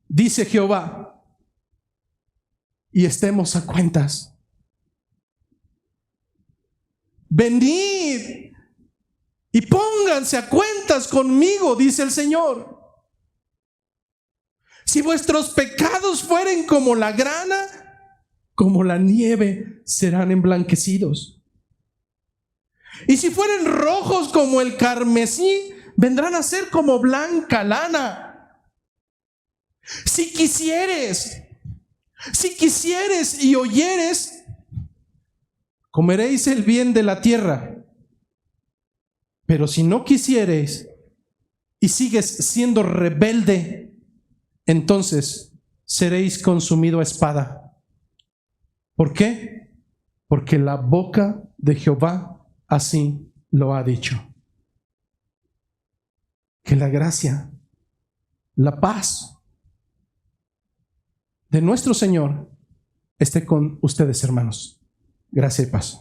dice Jehová, y estemos a cuentas. Venid y pónganse a cuentas conmigo, dice el Señor. Si vuestros pecados fueren como la grana, como la nieve serán emblanquecidos. Y si fueren rojos como el carmesí, vendrán a ser como blanca lana. Si quisieres y oyeres, comeréis el bien de la tierra. Pero si no quisieres y sigues siendo rebelde, entonces seréis consumido a espada. ¿Por qué? Porque la boca de Jehová así lo ha dicho. Que la gracia, la paz de nuestro Señor esté con ustedes, hermanos. Gracia y paz.